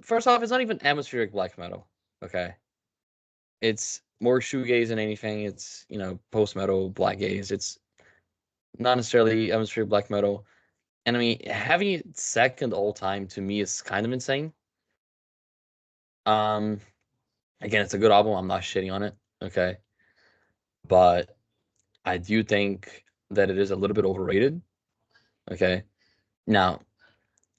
first off, it's not even atmospheric black metal. Okay, it's more shoegaze than anything. It's post metal, black gaze. It's not necessarily atmospheric black metal. And I mean, having it second all time to me is kind of insane. Again, it's a good album. I'm not shitting on it. Okay, but I do think that it is a little bit overrated. Okay, now,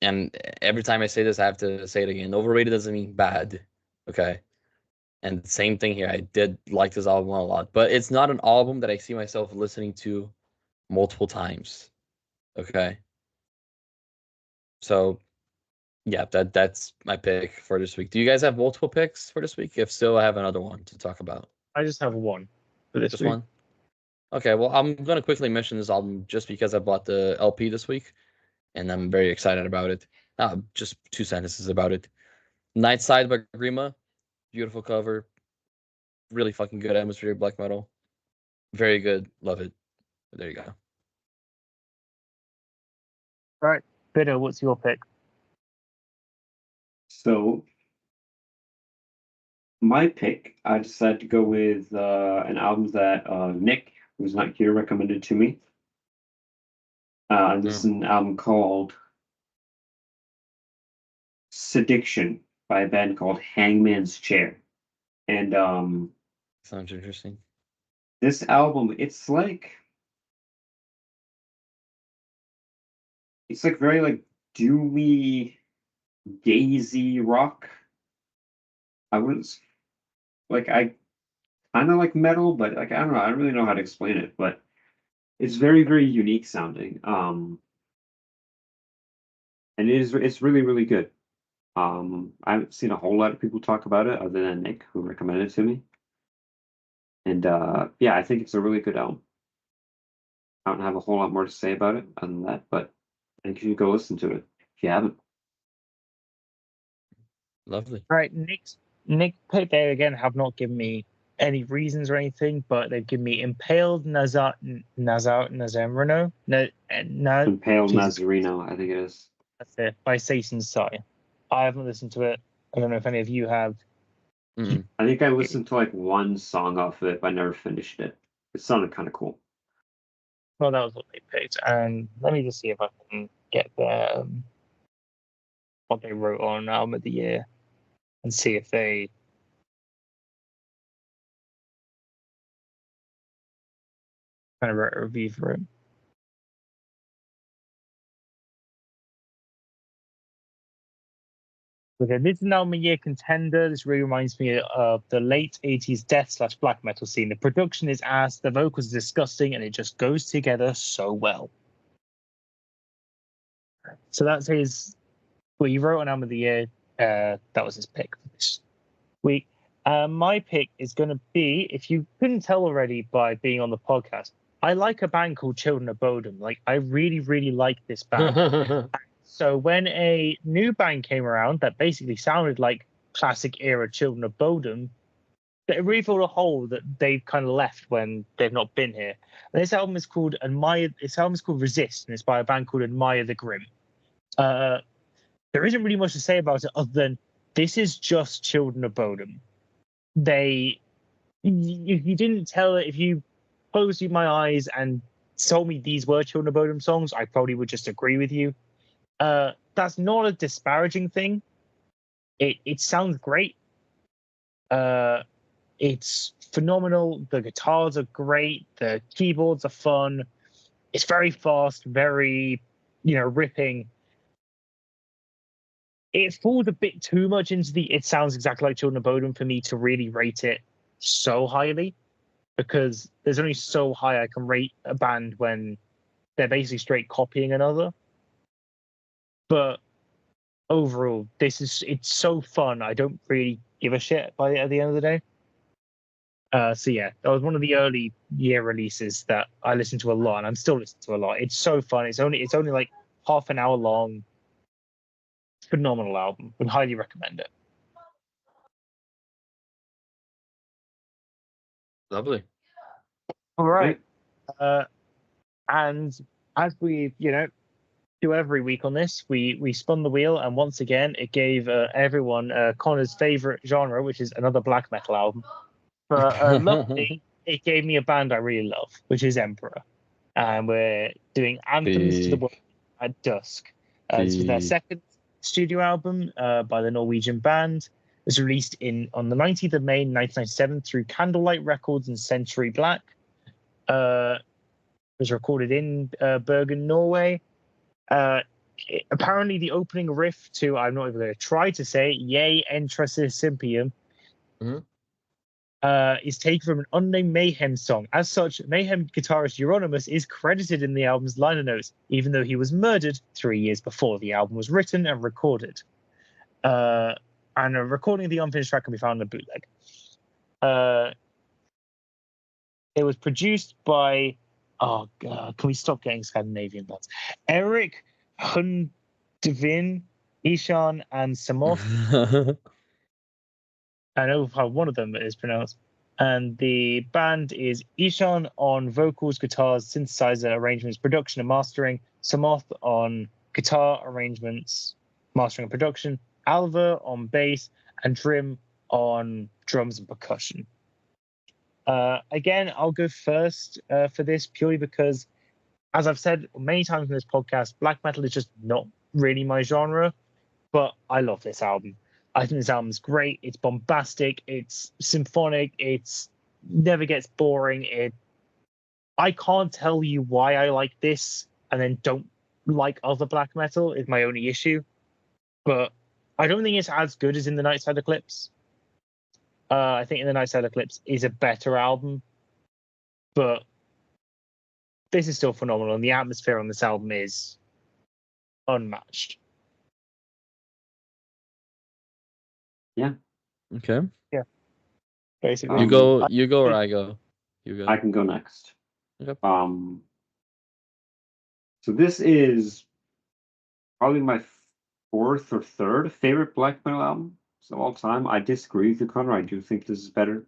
and every time I say this, I have to say it again. Overrated doesn't mean bad. Okay, and same thing here. I did like this album a lot, but it's not an album that I see myself listening to multiple times. Okay, so yeah, that's my pick for this week. Do you guys have multiple picks for this week? If so, I have another one to talk about. I just have one for this week. One? Okay, well, I'm going to quickly mention this album just because I bought the LP this week, and I'm very excited about it. Just 2 sentences about it. Nightside by Grima. Beautiful cover. Really fucking good atmospheric black metal. Very good. Love it. There you go. Right. B1dd0, what's your pick? So, my pick, I decided to go with an album that Nick, who's not here, recommended to me. This is an album called Sediction by a band called Hangman's Chair. And sounds interesting. This album, it's like very like doomy, gazy rock. I wouldn't kind of like metal, but like I don't know, I don't really know how to explain it, but it's very, very unique sounding. And it's really, really good. I haven't seen a whole lot of people talk about it other than Nick, who recommended it to me. And yeah, I think it's a really good album. I don't have a whole lot more to say about it other than that, but I think you should go listen to it if you haven't. Lovely. All right, Nick pick they again have not given me any reasons or anything, but they've given me Impaled Nazareno. Impale Jesus, Nazareno, I think it is. that's it, by Satan's Sigh. I haven't listened to it. I don't know if any of you have. Mm-mm. I think I listened to like one song off of it, but I never finished it. It sounded kind of cool. Well, that was what they picked. And let me just see if I can get their what they wrote on Album of the Year and see if they kind of wrote a review for it. Okay, this is an album of year contender. This really reminds me of the late 80s death/black metal scene. The production is ass, the vocals are disgusting, and it just goes together so well. So that's his. Well, he wrote an album of the year. That was his pick for this week. My pick is going to be, if you couldn't tell already by being on the podcast, I like a band called Children of Bodom. Like, I really, really like this band. So when a new band came around that basically sounded like classic era Children of Bodom, it really filled a hole that they've kind of left when they've not been here. And this album is called Admire. This album is called Resist, and it's by a band called Admire the Grim. There isn't really much to say about it other than this is just Children of Bodom. If you didn't tell it, if you closed my eyes and told me these were Children of Bodom songs, I probably would just agree with you. That's not a disparaging thing. It sounds great. It's phenomenal. The guitars are great. The keyboards are fun. It's very fast, very, ripping. It falls a bit too much into the it sounds exactly like Children of Bodom for me to really rate it so highly, because there's only so high I can rate a band when they're basically straight copying another. But overall, it's so fun. I don't really give a shit at the end of the day. So yeah, that was one of the early year releases that I listened to a lot, and I'm still listening to a lot. It's so fun. It's only like half an hour long. Phenomenal album. Would highly recommend it. Lovely. All right. And as we, do every week on this, we spun the wheel, and once again, it gave everyone Connor's favorite genre, which is another black metal album. But luckily, it gave me a band I really love, which is Emperor. And we're doing Anthems to the World at Dusk. This was their second studio album by the Norwegian band. It was released on the 19th of May, 1997 through Candlelight Records and Century Black. It was recorded in Bergen, Norway. Apparently, the opening riff to, I'm not even going to try to say, Yea Entrasis Sympium, is taken from an unnamed Mayhem song. As such, Mayhem guitarist Euronymous is credited in the album's liner notes, even though he was murdered 3 years before the album was written and recorded. And a recording of the unfinished track can be found in the bootleg. It was produced by, oh god, can we stop getting Scandinavian bands? Eric Hundvin, Ishan, and Samoth. I know how one of them is pronounced. And the band is Ishan on vocals, guitars, synthesizer arrangements, production and mastering, Samoth on guitar arrangements, mastering and production, Alva on bass, and Trim on drums and percussion. Again, I'll go first for this purely because, as I've said many times in this podcast, black metal is just not really my genre, but I love this album. I think this album's great. It's bombastic. It's symphonic. It's never gets boring. I can't tell you why I like this and then don't like other black metal is my only issue. But I don't think it's as good as In the Nightside Eclipse. I think In the Night Side Eclipse is a better album, but this is still phenomenal, and the atmosphere on this album is unmatched. Yeah. Okay. Basically, You go, or I go. You go. I can go next. Okay. So this is probably my fourth or third favorite black metal album of all time. I disagree with you, Connor. I do think this is better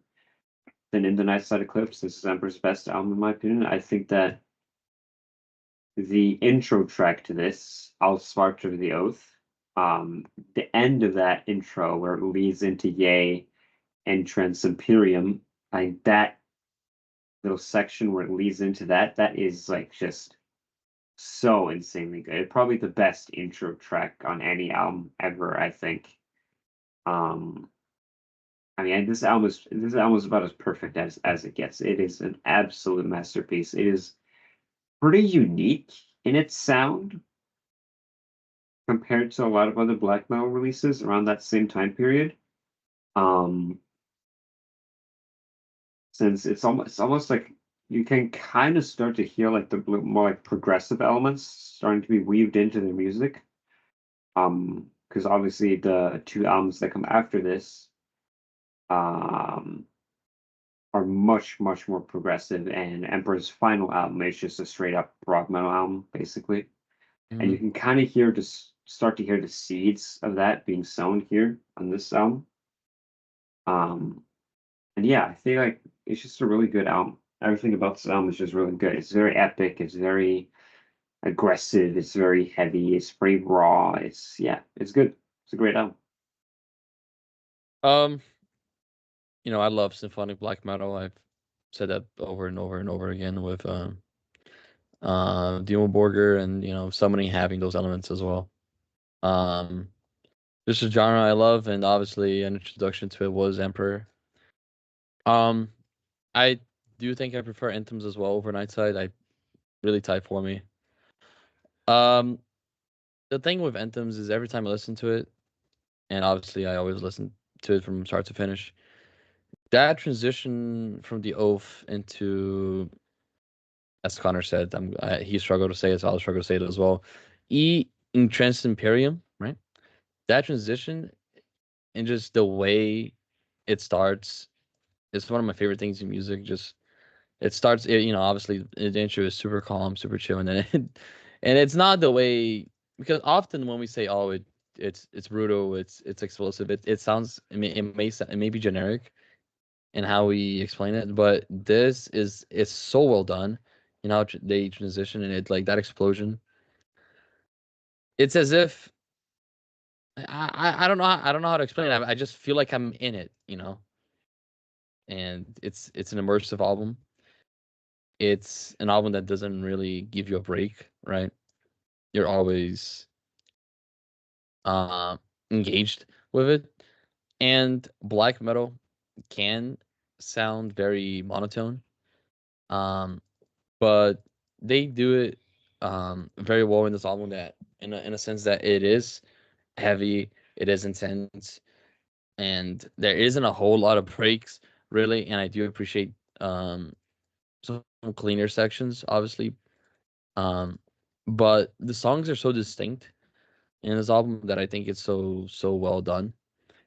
than In the Night Side Eclipse. This is Emperor's best album, in my opinion. I think that the intro track to this, I'll Spark to the Oath, the end of that intro where it leads into Yea and Trans Imperium, that little section where it leads into that is like just so insanely good. Probably the best intro track on any album ever, I think. I mean, this album is about as perfect as it gets. It is an absolute masterpiece. It is pretty unique in its sound compared to a lot of other black metal releases around that same time period. Since it's almost like you can kind of start to hear like the more like progressive elements starting to be weaved into the music. Because obviously the two albums that come after this, are much more progressive, and Emperor's final album is just a straight up rock metal album, basically. And you can kind of start to hear the seeds of that being sown here on this album. And yeah, I feel like it's just a really good album. Everything about this album is just really good. It's very epic. It's very aggressive. It's very heavy. It's pretty raw. It's good. It's a great album. I love symphonic black metal. I've said that over and over and over again with Dimo Borger, and summoning having those elements as well. This is a genre I love, and obviously an introduction to it was Emperor. I do think I prefer Anthems as well over Nightside. I really tight for me. The thing with Anthems is every time I listen to it, and obviously I always listen to it from start to finish, that transition from the Oath into, as Connor said, he struggled to say it, so I'll struggle to say it as well. In Trans Imperium, right? That transition and just the way it starts is one of my favorite things in music. Just it starts, obviously the intro is super calm, super chill, and then and it's not the way, because often when we say, oh, it's brutal, it's explosive, it sounds, it may be generic in how we explain it, but it's so well done in how they transition, and it, like, that explosion. It's as if I don't know how to explain it. I just feel like I'm in it. And it's an immersive album. It's an album that doesn't really give you a break, right? You're always engaged with it. And black metal can sound very monotone, but they do it very well in this album, that in a sense that it is heavy, it is intense, and there isn't a whole lot of breaks really. And I do appreciate some cleaner sections, obviously, but the songs are so distinct in this album that I think it's so well done.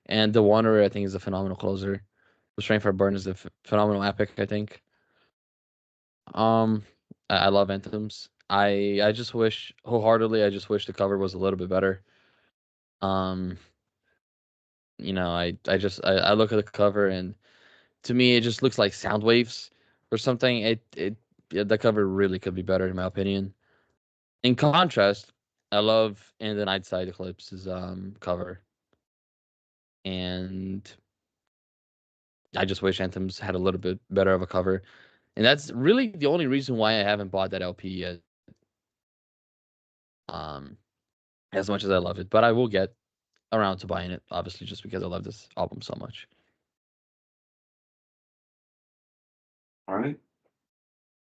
And The Wanderer, I think, is a phenomenal closer. The Strength for Burn is a phenomenal epic, I think. I love Anthems. I just wish wholeheartedly, I just wish the cover was a little bit better. Um, I look at the cover, and to me it just looks like sound waves or something. Yeah, the cover really could be better in my opinion. In contrast, I love In the Night Side Eclipse's cover, and I just wish Anthems had a little bit better of a cover. And that's really the only reason why I haven't bought that LP yet. Um, as much as I love it, but I will get around to buying it, obviously, just because I love this album so much. All right.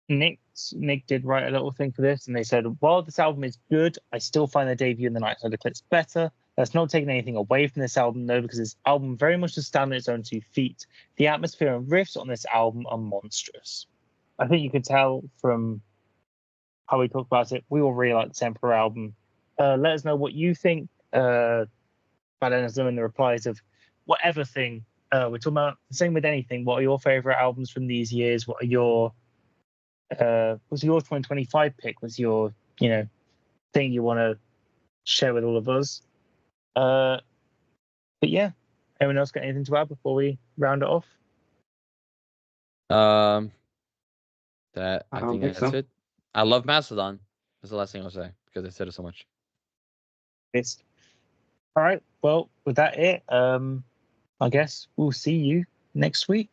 Nick did write a little thing for this, and they said, while this album is good, I still find the debut in the Night Side Eclipse better. That's not taking anything away from this album, though, because this album very much does stand on its own 2 feet. The atmosphere and riffs on this album are monstrous. I think you can tell from how we talked about it, we all really like the Temper album. Let us know what you think. But let us know in the replies of whatever thing we're talking about. Same with anything. What are your favorite albums from these years? What are your was your 2025 pick? Was your thing you want to share with all of us? But yeah, anyone else got anything to add before we round it off? That I I don't think think that's so. it. I love Mastodon. That's the last thing I'll say because I said it so much. It's all right. Well, with that, I guess we'll see you next week.